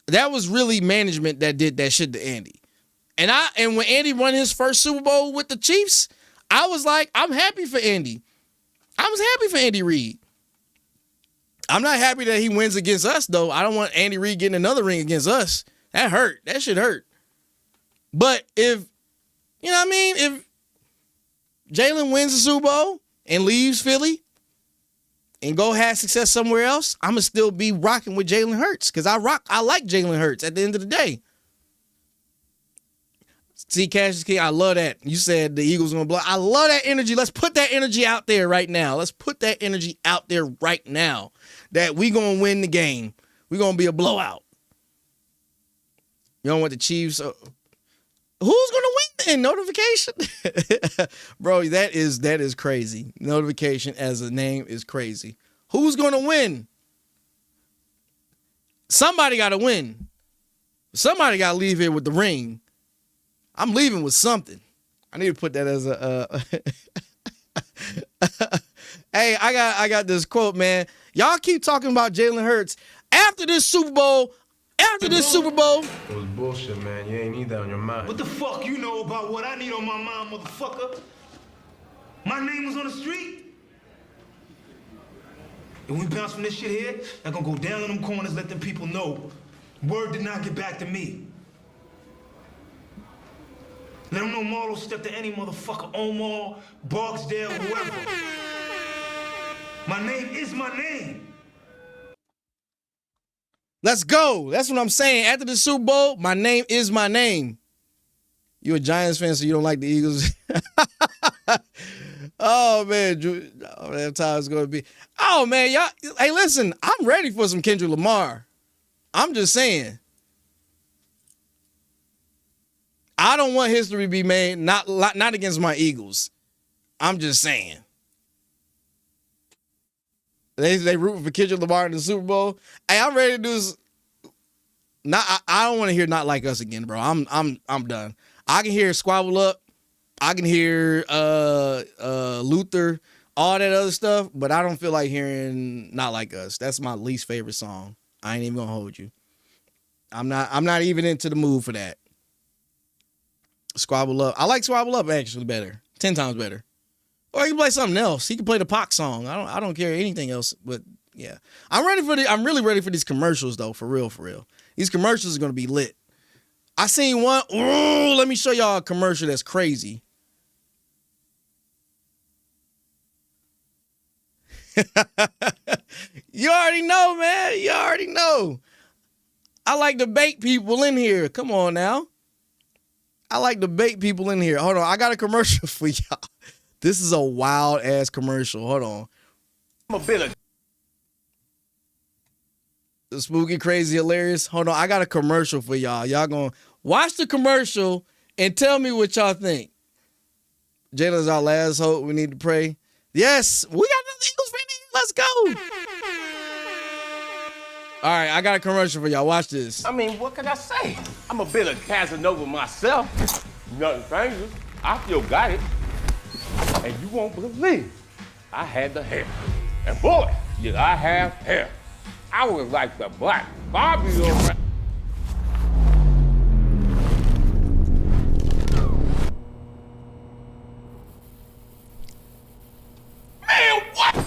That was really management that did that shit to Andy. And when Andy won his first Super Bowl with the Chiefs, I was like, I'm happy for Andy. I was happy for Andy Reid. I'm not happy that he wins against us, though. I don't want Andy Reid getting another ring against us. That hurt. That shit hurt. But if Jalen wins the Super Bowl and leaves Philly and go have success somewhere else, I'm going to still be rocking with Jalen Hurts because I like Jalen Hurts at the end of the day. See, Cassius King, I love that. You said the Eagles going to blow. I love that energy. Let's put that energy out there right now. That we going to win the game. We going to be a blowout. You don't want the Chiefs. Who's gonna win then? Notification? Bro, that is crazy. Notification as a name is crazy. Who's gonna win? Somebody gotta win. Somebody gotta leave here with the ring. I'm leaving with something. I need to put that as a Hey, I got this quote, man. Y'all keep talking about Jalen Hurts. After this Super Bowl, It was bullshit, man. You ain't need that on your mind. What the fuck you know about what I need on my mind, motherfucker? My name was on the street. And we bounce from this shit here, I'm gonna go down in them corners, let them people know. Word did not get back to me. Let them know Marlo stepped to any motherfucker, Omar, Barksdale, whoever. My name is my name. let's go. That's what I'm saying. After the Super Bowl, my name is my name. You a Giants fan, so you don't like the Eagles? Oh, man. That time it's going to be. Oh, man. Y'all. Hey, listen. I'm ready for some Kendrick Lamar. I'm just saying. I don't want history to be made, not against my Eagles. I'm just saying. They root for Kendrick Lamar in the Super Bowl. Hey, I'm ready to do this. I don't want to hear "Not Like Us" again, bro. I'm done. I can hear "Squabble Up." I can hear Luther, all that other stuff, but I don't feel like hearing "Not Like Us." That's my least favorite song. I ain't even gonna hold you. I'm not even into the mood for that. Squabble Up. I like Squabble Up actually better. 10 times better. Or he can play something else. He can play the Pac song. I don't care anything else. But yeah. I'm really ready for these commercials though, for real. These commercials are gonna be lit. I seen one. Ooh, let me show y'all a commercial that's crazy. You already know, man. You already know. I like to bait people in here. Come on now. I like to bait people in here. Hold on. I got a commercial for y'all. This is a wild ass commercial. Hold on. I'm a bit of Spooky, crazy, hilarious. Hold on. I got a commercial for y'all. Y'all gonna watch the commercial and tell me what y'all think. Jalen's our last hope. We need to pray. Yes, we got another Eagles fan here. Let's go. All right, I got a commercial for y'all. Watch this. I mean, what can I say? I'm a bit of Casanova myself. Nothing dangerous. I still got it. And you won't believe I had the hair. And boy, did I have hair. I was like the Black Barbie around. Man, what?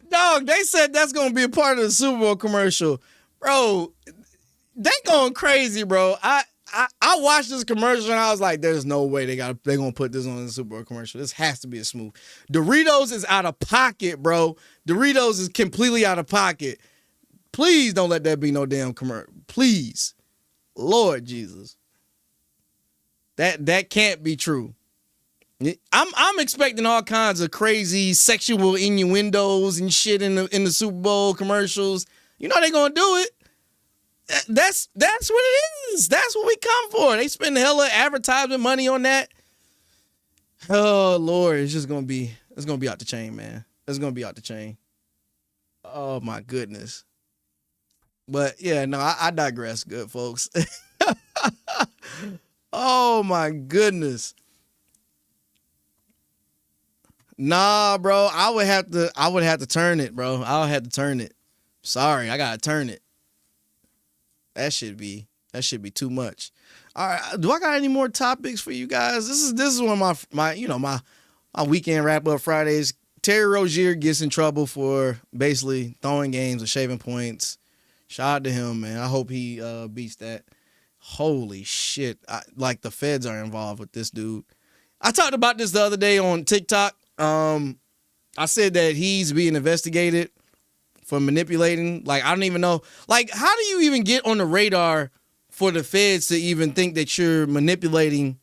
Dog, they said that's gonna be a part of the Super Bowl commercial. Bro, they going crazy, bro. I watched this commercial and I was like, there's no way they're gonna put this on the Super Bowl commercial. This has to be a smooth. Doritos is out of pocket, bro. Doritos is completely out of pocket. Please don't let that be no damn commercial. Please. Lord Jesus. That can't be true. I'm expecting all kinds of crazy sexual innuendos and shit in the Super Bowl commercials. You know they're gonna do it. That's what it is. That's what we come for. They spend hella advertisement money on that. Oh Lord, it's gonna be out the chain, man. It's gonna be out the chain. Oh my goodness. But yeah, no, I digress, good folks. Oh my goodness. Nah, bro. I would have to turn it, bro. I would have to turn it. Sorry, I gotta turn it. That should be too much. All right, do I got any more topics for you guys? This is one of my weekend wrap up Fridays. Terry Rozier gets in trouble for basically throwing games or shaving points. Shout out to him, man. I hope he beats that. Holy shit! Like the feds are involved with this dude. I talked about this the other day on TikTok. I said that he's being investigated for manipulating. Like, I don't even know. Like, how do you even get on the radar for the feds to even think that you're manipulating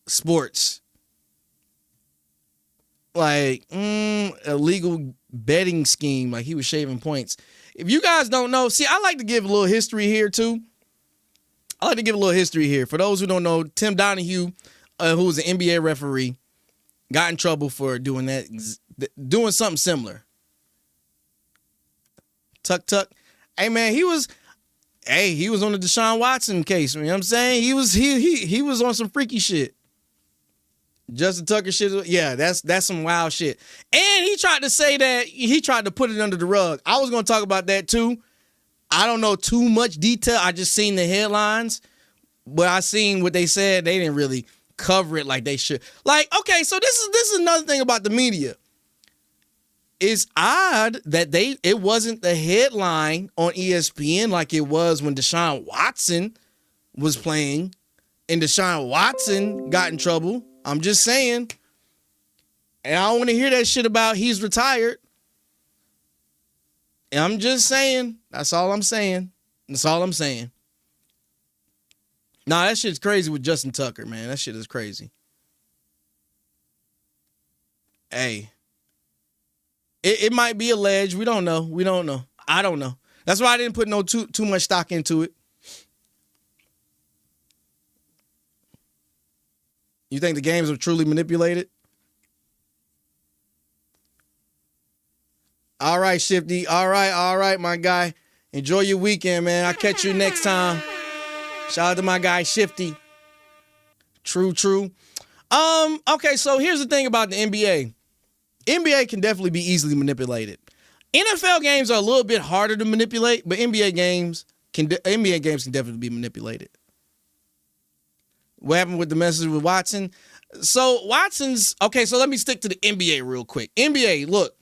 sports? Like, illegal betting scheme. Like, he was shaving points. If you guys don't know, see, I like to give a little history here, too. I like to give a little history here. For those who don't know, Tim Donahue, who was an NBA referee, got in trouble for doing something similar. Tuck. Hey man, he was on the Deshaun Watson case. You know what I'm saying? He was on some freaky shit. Justin Tucker shit. Yeah, that's some wild shit. And he tried to say that he tried to put it under the rug. I was going to talk about that too. I don't know too much detail. I just seen the headlines, but I seen what they said. They didn't really cover it like they should. Like, okay, so this is another thing about the media. It's odd that it wasn't the headline on ESPN like it was when Deshaun Watson was playing and Deshaun Watson got in trouble. I'm just saying. And I don't want to hear that shit about he's retired. And I'm just saying. That's all I'm saying. Nah, that shit's crazy with Justin Tucker, man. That shit is crazy. Hey. It might be alleged. We don't know. I don't know. That's why I didn't put too much stock into it. You think the games are truly manipulated? All right, Shifty. All right, my guy. Enjoy your weekend, man. I'll catch you next time. Shout out to my guy, Shifty. True. Okay, so here's the thing about the NBA. NBA can definitely be easily manipulated. NFL games are a little bit harder to manipulate, but NBA games can definitely be manipulated. What happened with the message with Watson? So let me stick to the NBA real quick. NBA, look,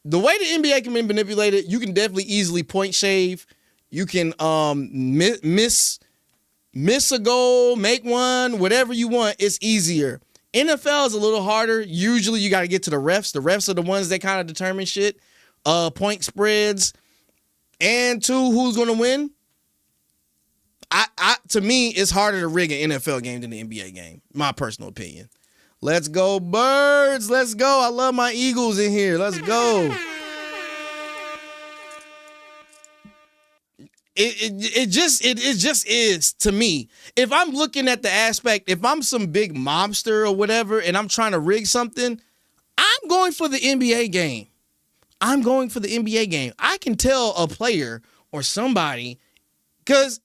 the way the NBA can be manipulated, you can definitely easily point shave. You can miss a goal, make one, whatever you want. It's easier. NFL is a little harder. Usually you got to get to the refs. The refs are the ones that kind of determine shit. Point spreads. And two, who's going to win? To me, it's harder to rig an NFL game than the NBA game. My personal opinion. Let's go, Birds. Let's go. I love my Eagles in here. Let's go. It just is to me. If I'm looking at the aspect, if I'm some big mobster or whatever and I'm trying to rig something, I'm going for the NBA game. I can tell a player or somebody because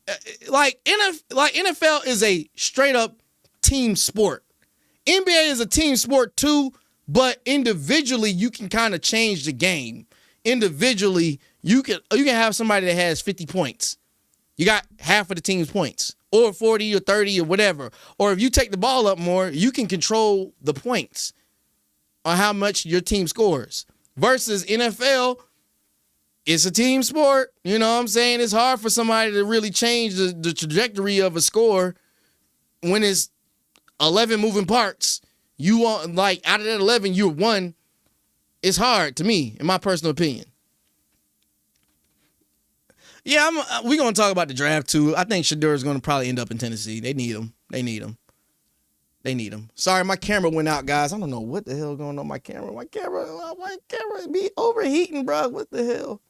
NFL is a straight up team sport. NBA is a team sport too, but individually you can kind of change the game. Individually, you can have somebody that has 50 points. You got half of the team's points, or 40 or 30 or whatever. Or if you take the ball up more, you can control the points on how much your team scores. Versus NFL, it's a team sport. You know what I'm saying? It's hard for somebody to really change the trajectory of a score when it's 11 moving parts. You want, like, out of that 11, you're one. It's hard to me, in my personal opinion. Yeah, we're going to talk about the draft, too. I think Shedeur is going to probably end up in Tennessee. They need him. Sorry, my camera went out, guys. I don't know what the hell going on with my camera. My camera be overheating, bro. What the hell?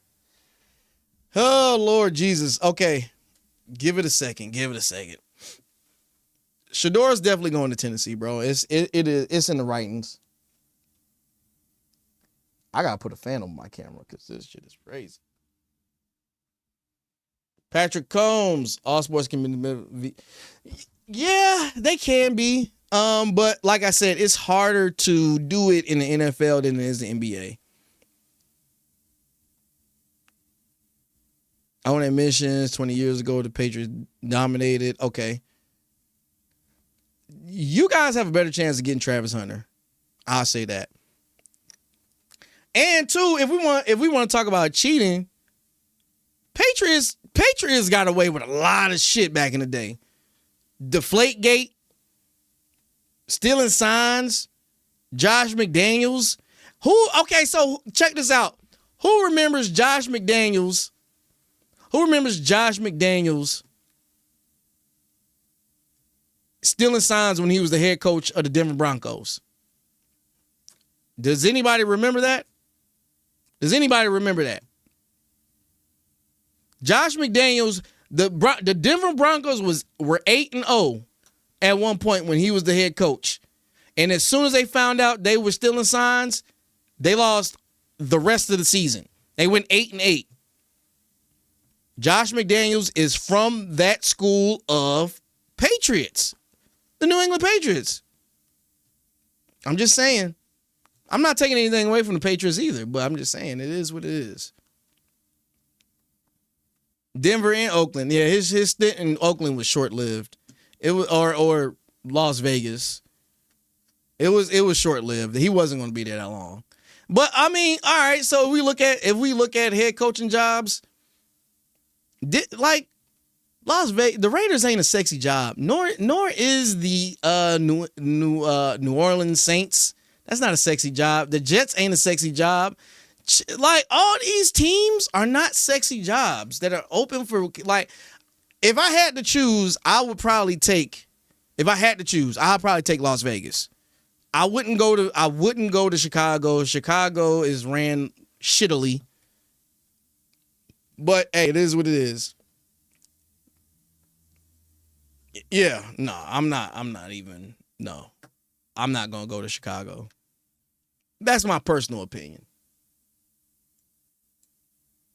Oh, Lord Jesus. Okay. Give it a second. Shedeur is definitely going to Tennessee, bro. It's in the writings. I got to put a fan on my camera because this shit is crazy. Patrick Combs. All sports can be. Yeah, they can be. But like I said, it's harder to do it in the NFL than it is the NBA. I own admissions 20 years ago, the Patriots dominated. Okay. You guys have a better chance of getting Travis Hunter. I'll say that. And two, if we want to talk about cheating, Patriots got away with a lot of shit back in the day. Deflategate, stealing signs, Josh McDaniels. Okay, so check this out. Who remembers Josh McDaniels? Stealing signs when he was the head coach of the Denver Broncos? Does anybody remember that? Josh McDaniels The Denver Broncos were 8-0 at one point when he was the head coach. And as soon as they found out they were stealing signs, they lost the rest of the season. They went 8-8. Josh McDaniels is from that school of Patriots, the New England Patriots. I'm just saying. I'm not taking anything away from the Patriots either, but I'm just saying it is what it is. Denver and Oakland. Yeah, his stint in Oakland was short-lived. It was or Las Vegas. It was short-lived. He wasn't going to be there that long. But I mean, all right, so if we look at head coaching jobs, like Las Vegas, the Raiders ain't a sexy job, nor is the New Orleans Saints. That's not a sexy job. The Jets ain't a sexy job. Like, all these teams are not sexy jobs that are open for, like, if I had to choose, I'd probably take Las Vegas. I wouldn't go to Chicago. Chicago is ran shittily. But hey, it is what it is. Yeah, no, I'm not gonna go to Chicago. That's my personal opinion.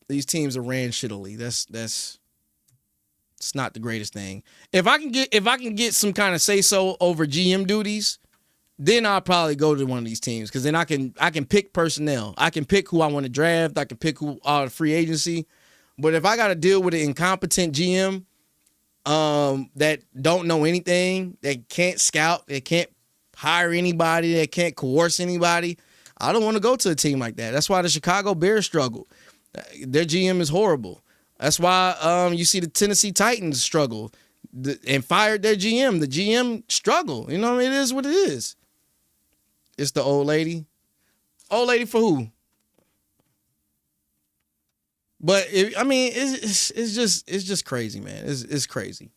These teams are ran shittily. That's it's not the greatest thing. If I can get some kind of say so over GM duties, then I'll probably go to one of these teams, because then I can pick personnel. I can pick who I want to draft. I can pick who are free agency. But if I got to deal with an incompetent GM that don't know anything, that can't scout, that can't hire anybody, that can't coerce anybody, I don't want to go to a team like that. That's why the Chicago Bears struggle. Their GM is horrible. That's why you see the Tennessee Titans struggle and fired their GM. The GM struggle. You know, it is what it is. It's the old lady. Old lady for who? But it's just crazy, man. It's crazy.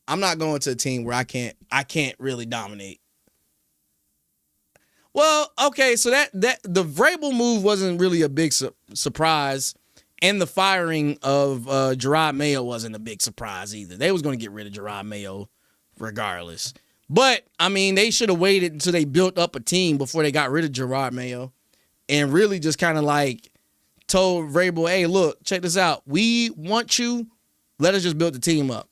I'm not going to a team where I can't really dominate. Well, okay, so that the Vrabel move wasn't really a big surprise, and the firing of Gerard Mayo wasn't a big surprise either. They was going to get rid of Gerard Mayo regardless. But, I mean, they should have waited until they built up a team before they got rid of Gerard Mayo and really just kind of like told Vrabel, hey, look, check this out. We want you. Let us just build the team up.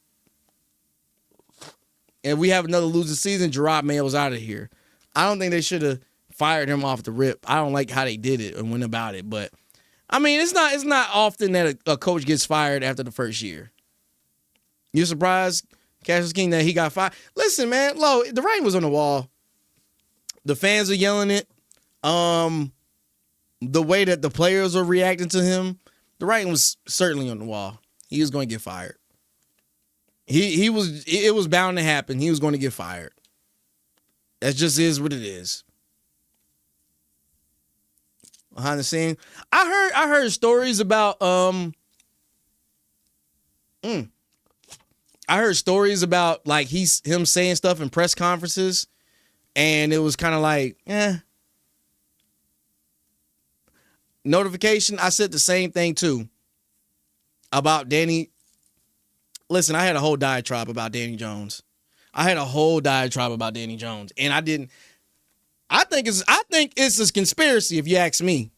And we have another losing season, Gerard Mayo's out of here. I don't think they should have fired him off the rip. I don't like how they did it and went about it. But, I mean, it's not often that a coach gets fired after the first year. You surprised, Cassius King, that he got fired? Listen, man, the writing was on the wall. The fans are yelling it. The way that the players are reacting to him, the writing was certainly on the wall. He was going to get fired. It was bound to happen. He was going to get fired. That just is what it is. Behind the scene, I heard stories about I heard stories about like him saying stuff in press conferences, and it was kind of like, notification. I said the same thing too about Danny. Listen, I had a whole diatribe about Danny Jones. And I didn't. I think it's a conspiracy, if you ask me.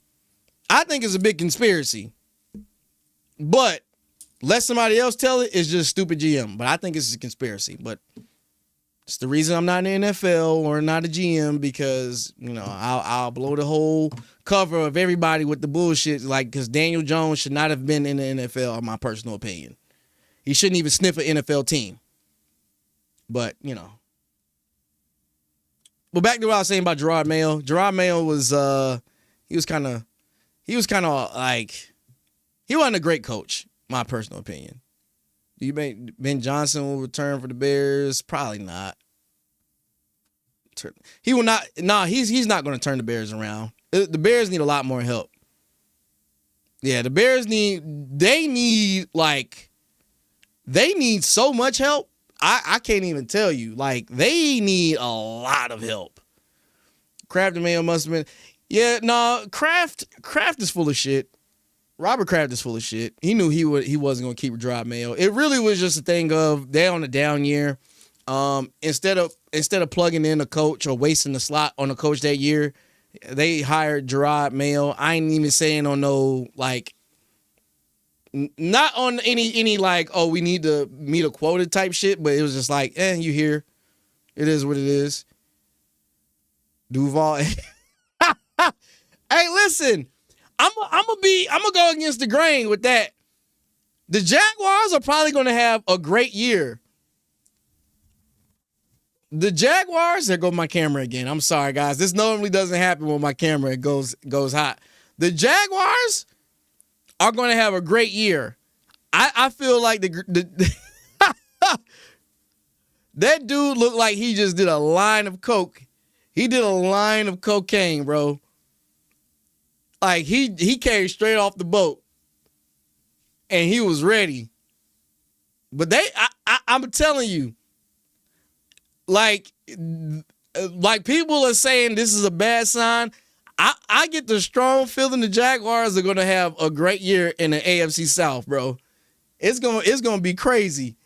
I think it's a big conspiracy. But let somebody else tell it, it's just stupid GM. But I think it's a conspiracy. But it's the reason I'm not in the NFL or not a GM, because, you know, I'll blow the whole cover of everybody with the bullshit. Like, because Daniel Jones should not have been in the NFL, in my personal opinion. He shouldn't even sniff an NFL team. But, you know. But back to what I was saying about Gerard Mayo. Gerard Mayo was he was kind of like, he wasn't a great coach, my personal opinion. Do you think Ben Johnson will return for the Bears? Probably not. He will not. No, he's not going to turn the Bears around. The Bears need a lot more help. Yeah, the Bears need so much help. I can't even tell you. Like, they need a lot of help. Kraft and Mayo must have been. Yeah, no, Kraft is full of shit. Robert Kraft is full of shit. He knew he wasn't gonna keep Gerard Mayo. It really was just a thing of they're on a down year. Instead of plugging in a coach or wasting the slot on a coach that year, they hired Gerard Mayo. I ain't even saying on no like, not on any like, oh, we need to meet a quota type shit, but it was just like, you here. It is what it is. Duval. Hey, listen, I'm gonna go against the grain with that. The Jaguars are probably gonna have a great year. The Jaguars, there goes my camera again. I'm sorry, guys. This normally doesn't happen when my camera goes hot. The Jaguars are going to have a great year. I feel like that dude looked like he just did a line of coke. He did a line of cocaine, bro. Like he came straight off the boat, and he was ready. But I'm telling you, like people are saying this is a bad sign. I get the strong feeling the Jaguars are gonna have a great year in the AFC South, bro. It's gonna be crazy.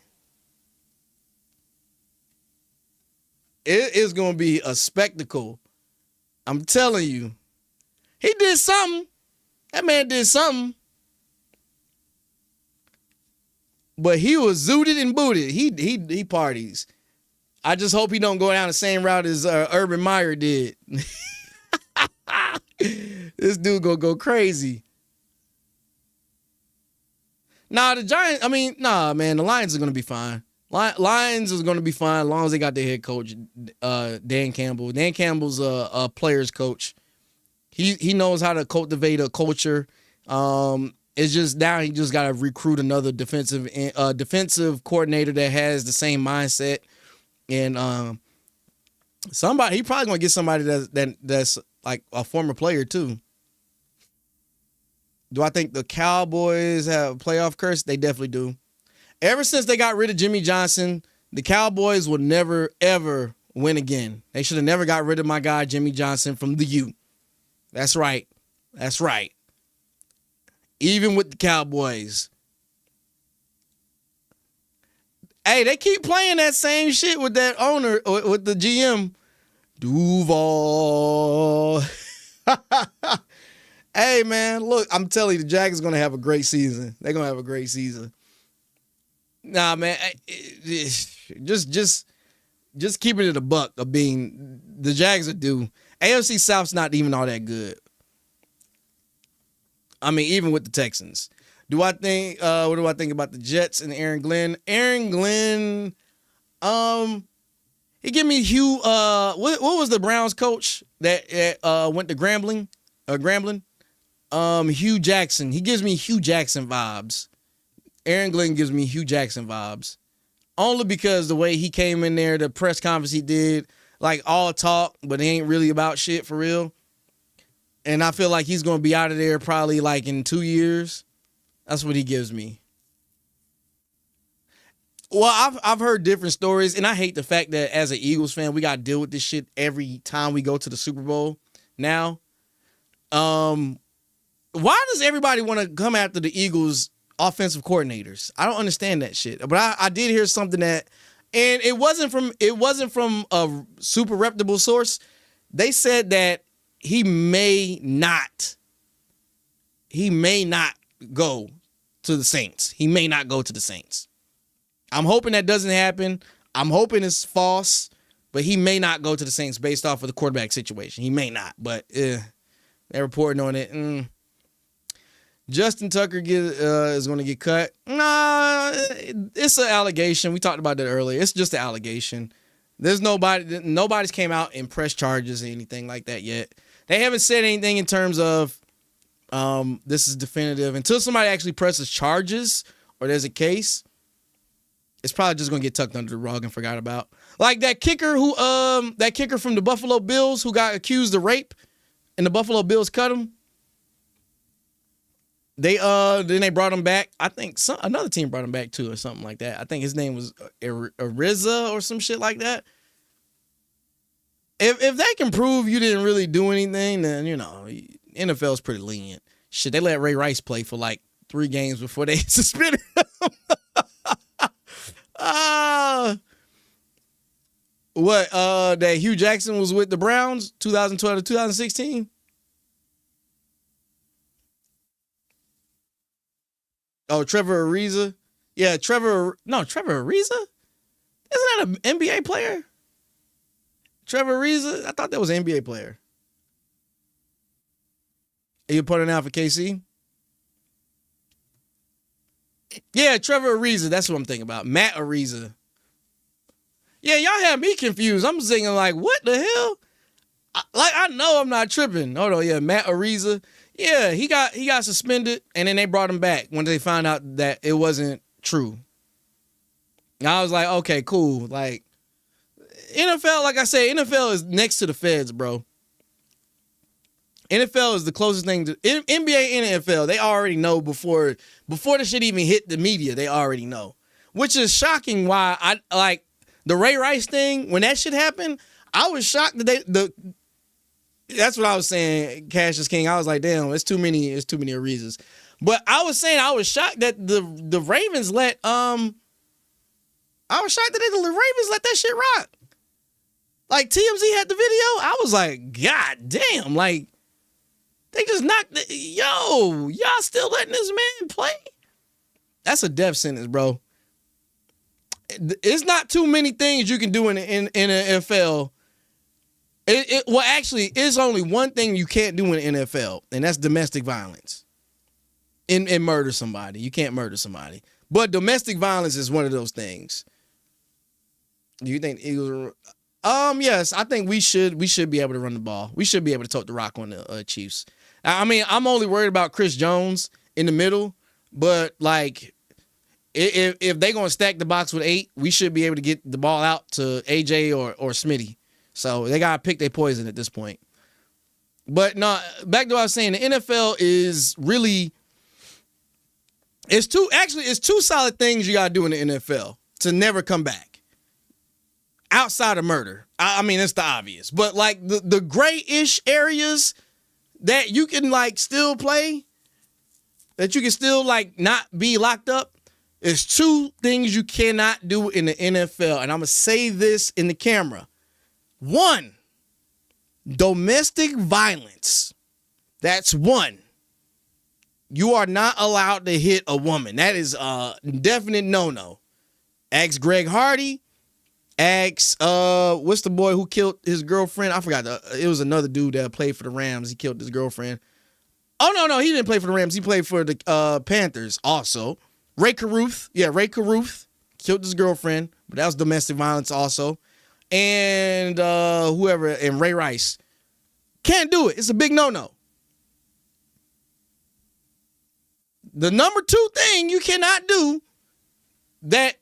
It is gonna be a spectacle. I'm telling you. He did something. That man did something. But he was zooted and booted. He parties. I just hope he don't go down the same route as Urban Meyer did. This dude gonna go crazy. The Giants, man, the Lions are gonna be fine. Lions is gonna be fine as long as they got their head coach, Dan Campbell. Dan Campbell's a player's coach. He knows how to cultivate a culture. It's just now he just got to recruit another defensive coordinator that has the same mindset, and he probably gonna get somebody that's like a former player too. Do I think the Cowboys have a playoff curse? They definitely do. Ever since they got rid of Jimmy Johnson, the Cowboys will never ever win again. They should have never got rid of my guy Jimmy Johnson from the U. That's right. That's right. Even with the Cowboys. Hey, they keep playing that same shit with that owner, with the GM. Duval. Hey, man, look, I'm telling you, the Jags are going to have a great season. They're going to have a great season. Nah, man, just keeping it a buck of being, the Jags are due. AFC South's not even all that good. I mean, even with the Texans. What do I think about the Jets and Aaron Glenn? Aaron Glenn, he gave me Hugh, what was the Browns coach that went to Grambling? Hugh Jackson. He gives me Hugh Jackson vibes. Aaron Glenn gives me Hugh Jackson vibes. Only because the way he came in there, the press conference he did, like all talk, but it ain't really about shit for real. And I feel like he's going to be out of there probably like in 2 years. That's what he gives me. Well, I've heard different stories, and I hate the fact that as an Eagles fan, we got to deal with this shit every time we go to the Super Bowl now. Why does everybody want to come after the Eagles offensive coordinators? I don't understand that shit. But I did hear something that, and it wasn't from a super reputable source. They said that he may not go to the Saints. He may not go to the Saints. I'm hoping that doesn't happen. I'm hoping it's false, but he may not go to the Saints based off of the quarterback situation. He may not, but they're reporting on it. Justin Tucker is going to get cut. Nah, it's an allegation. We talked about that earlier. It's just an allegation. There's nobody's came out and pressed charges or anything like that yet. They haven't said anything in terms of this is definitive. Until somebody actually presses charges or there's a case, it's probably just going to get tucked under the rug and forgot about. Like that kicker from the Buffalo Bills who got accused of rape and the Buffalo Bills cut him. Then they brought him back. I think another team brought him back too or something like that. I think his name was Ariza or some shit like that. If they can prove you didn't really do anything, then, NFL's pretty lenient. Shit, they let Ray Rice play for like 3 games before they suspended him. That Hugh Jackson was with the Browns 2012 to 2016? Oh, Trevor Ariza? Yeah, Trevor Ariza? Isn't that an NBA player? Trevor Ariza? I thought that was an NBA player. Are you putting out for KC? Yeah, Trevor Ariza. That's what I'm thinking about. Matt Ariza. Yeah, y'all have me confused. I'm thinking like, what the hell? I know I'm not tripping. Hold on, yeah, Matt Ariza. Yeah, he got suspended, and then they brought him back when they found out that it wasn't true. And I was like, okay, cool. Like, NFL, like I said, NFL is next to the feds, bro. NFL is the closest thing to NBA and NFL. They already know before the shit even hit the media. They already know, which is shocking. Why I like the Ray Rice thing when that shit happened. I was shocked that that's what I was saying. Cash is king. I was like, damn, it's too many reasons. But I was saying I was shocked that the Ravens let the Ravens let that shit rock. Like TMZ had the video. I was like, God damn, like. They just knocked y'all still letting this man play? That's a death sentence, bro. It's not too many things you can do in the NFL. Well, actually, it's only one thing you can't do in the NFL, and that's domestic violence. And murder somebody. You can't murder somebody. But domestic violence is one of those things. Do you think Eagles yes, I think we should be able to run the ball. We should be able to tote the rock on the Chiefs. I mean, I'm only worried about Chris Jones in the middle, but like if they're gonna stack the box with 8, we should be able to get the ball out to AJ or Smitty. So they gotta pick their poison at this point. But no, back to what I was saying, the NFL is really it's two solid things you gotta do in the NFL to never come back. Outside of murder. I mean, it's the obvious. But like the gray-ish areas that you can like still play, that you can still like not be locked up, is 2 things you cannot do in the NFL. And I'm going to say this in the camera. 1, domestic violence. That's 1. You are not allowed to hit a woman. That is a definite no-no. Ask Greg Hardy. Ask, what's the boy who killed his girlfriend? I forgot. It was another dude that played for the Rams. He killed his girlfriend. Oh, no, he didn't play for the Rams. He played for the Panthers also. Ray Caruth. Yeah, Ray Caruth killed his girlfriend, but that was domestic violence also. And and Ray Rice. Can't do it. It's a big no-no. The number 2 thing you cannot do that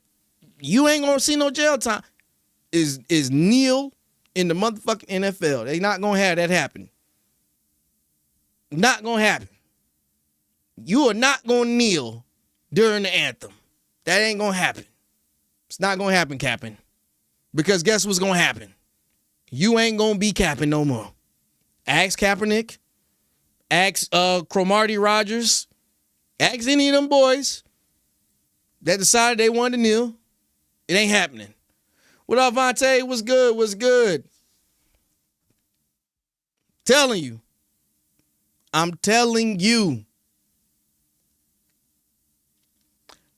you ain't gonna see no jail time is kneel in the motherfucking NFL. They not gonna have that happen. Not gonna happen. You are not gonna kneel during the anthem. That ain't gonna happen. It's not gonna happen, Captain. Because guess what's gonna happen? You ain't gonna be capping no more. Ask Kaepernick. Ask Cromartie Rogers. Ask any of them boys that decided they wanted to kneel. It ain't happening. What up, Vontae? What's good? What's good? Telling you. I'm telling you.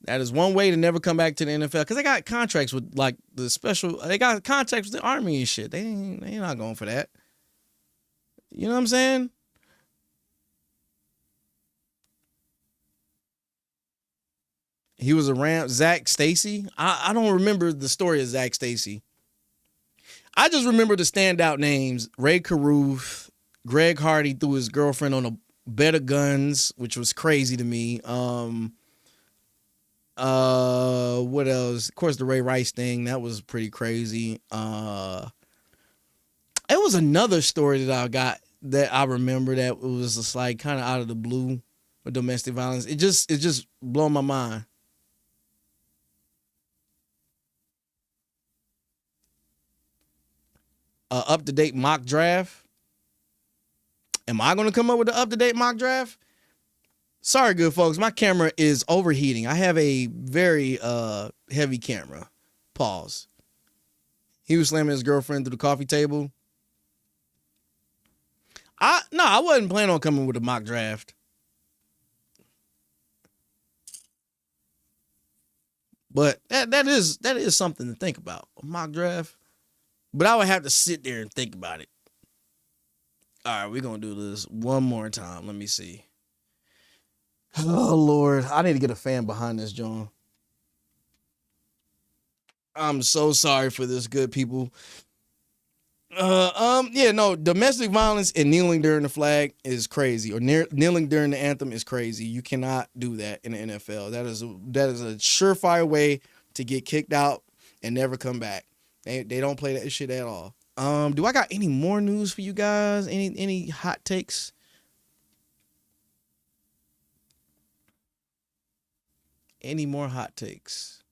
That is one way to never come back to the NFL. Because they got contracts with like they got contracts with the Army and shit. They ain't not going for that. You know what I'm saying? He was around Zach Stacy. I don't remember the story of Zach Stacy. I just remember the standout names. Ray Caruth, Greg Hardy threw his girlfriend on a bed of guns, which was crazy to me. What else? Of course, the Ray Rice thing, that was pretty crazy. It was another story that I remember that was just like kind of out of the blue with domestic violence. It just blew my mind. Up-to-date mock draft. Am I going to come up with an up-to-date mock draft? Sorry, good folks. My camera is overheating. I have a very heavy camera. Pause. He was slamming his girlfriend through the coffee table. I wasn't planning on coming with a mock draft. But that is something to think about. A mock draft. But I would have to sit there and think about it. All right, we're going to do this one more time. Let me see. Oh, Lord. I need to get a fan behind this, John. I'm so sorry for this, good people. Domestic violence and kneeling during the flag is crazy, or kneeling during the anthem is crazy. You cannot do that in the NFL. That is a surefire way to get kicked out and never come back. They don't play that shit at all. Do I got any more news for you guys? Any hot takes? Any more hot takes?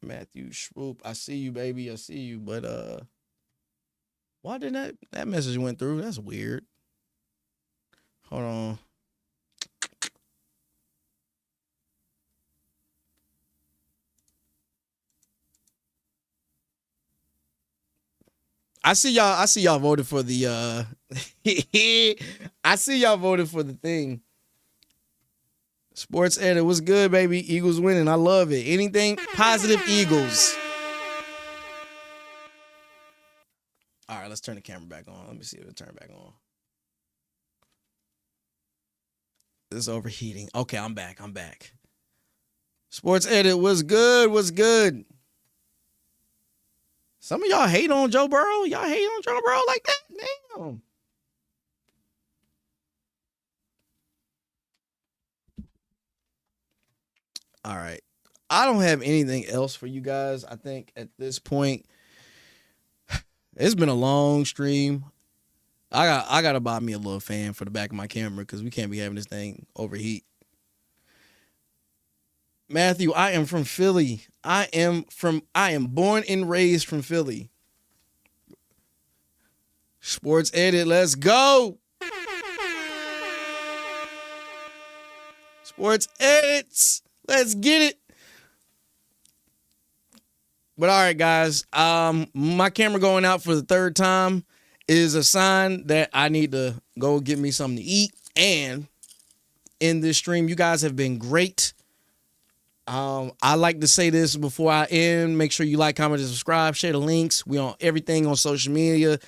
Matthew Schroop, I see you, baby. I see you. But why didn't that message went through? That's weird. Hold on. I see y'all voted for the I see y'all voted for the thing. Sports Edit, what's good, baby? Eagles winning. I love it. Anything positive, Eagles. All right, let's turn the camera back on. Let me see if it'll turn back on. It's overheating. Okay, I'm back. Sports Edit, what's good? What's good? Some of y'all hate on Joe Burrow. Y'all hate on Joe Burrow like that? Damn. All right. I don't have anything else for you guys. I think at this point, it's been a long stream. I gotta buy me a little fan for the back of my camera because we can't be having this thing overheat. Matthew, I am from Philly. I am born and raised from Philly. Sports Edit, let's go. Sports Edits, let's get it. But all right, guys, my camera going out for the third time is a sign that I need to go get me something to eat. And in this stream, you guys have been great. I like to say this before I end. Make sure you like, comment, and subscribe. Share the links. We on everything on social media.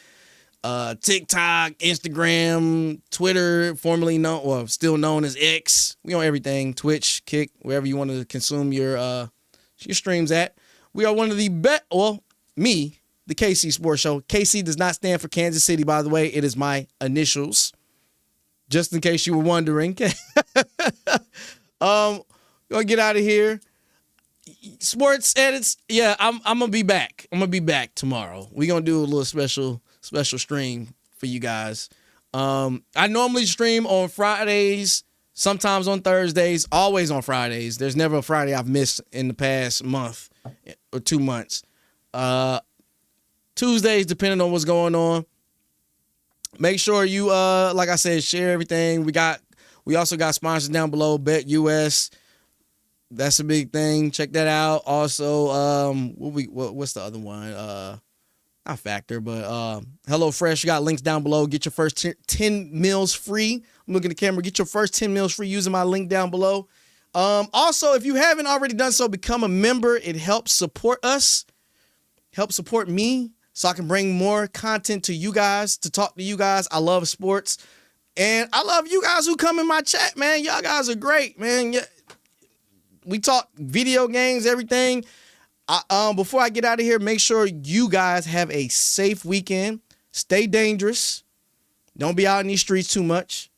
TikTok, Instagram, Twitter, still known as X. We on everything. Twitch, Kick, wherever you want to consume your streams at. We are one of the best. Well, me, the KC Sports Show. KC does not stand for Kansas City, by the way. It is my initials. Just in case you were wondering. Gonna get out of here. Sports Edits. Yeah, I'm gonna be back. I'm gonna be back tomorrow. We're gonna do a little special stream for you guys. I normally stream on Fridays, sometimes on Thursdays, always on Fridays. There's never a Friday I've missed in the past month or 2 months. Tuesdays, depending on what's going on. Make sure you like I said, share everything. We also got sponsors down below, Bet US. That's a big thing. Check that out. Also, what's the other one? Not Factor, but HelloFresh. You got links down below. Get your first 10 meals free. I'm looking at the camera. Get your first 10 meals free using my link down below. Also, if you haven't already done so, become a member. It helps support us, help support me, so I can bring more content to you guys, to talk to you guys. I love sports, and I love you guys who come in my chat, man. Y'all guys are great, man. Yeah. We talk video games, everything. Before I get out of here, make sure you guys have a safe weekend. Stay dangerous. Don't be out in these streets too much.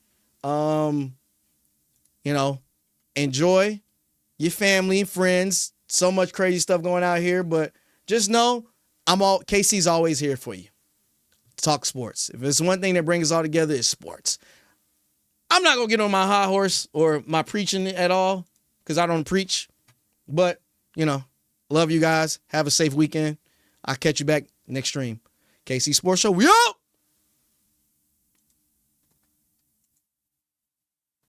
Enjoy your family and friends. So much crazy stuff going out here, but just know KC's always here for you. Talk sports. If it's one thing that brings us all together, it's sports. I'm not gonna get on my high horse or my preaching at all, because I don't preach. But, love you guys. Have a safe weekend. I'll catch you back next stream. KC Sports Show, we out!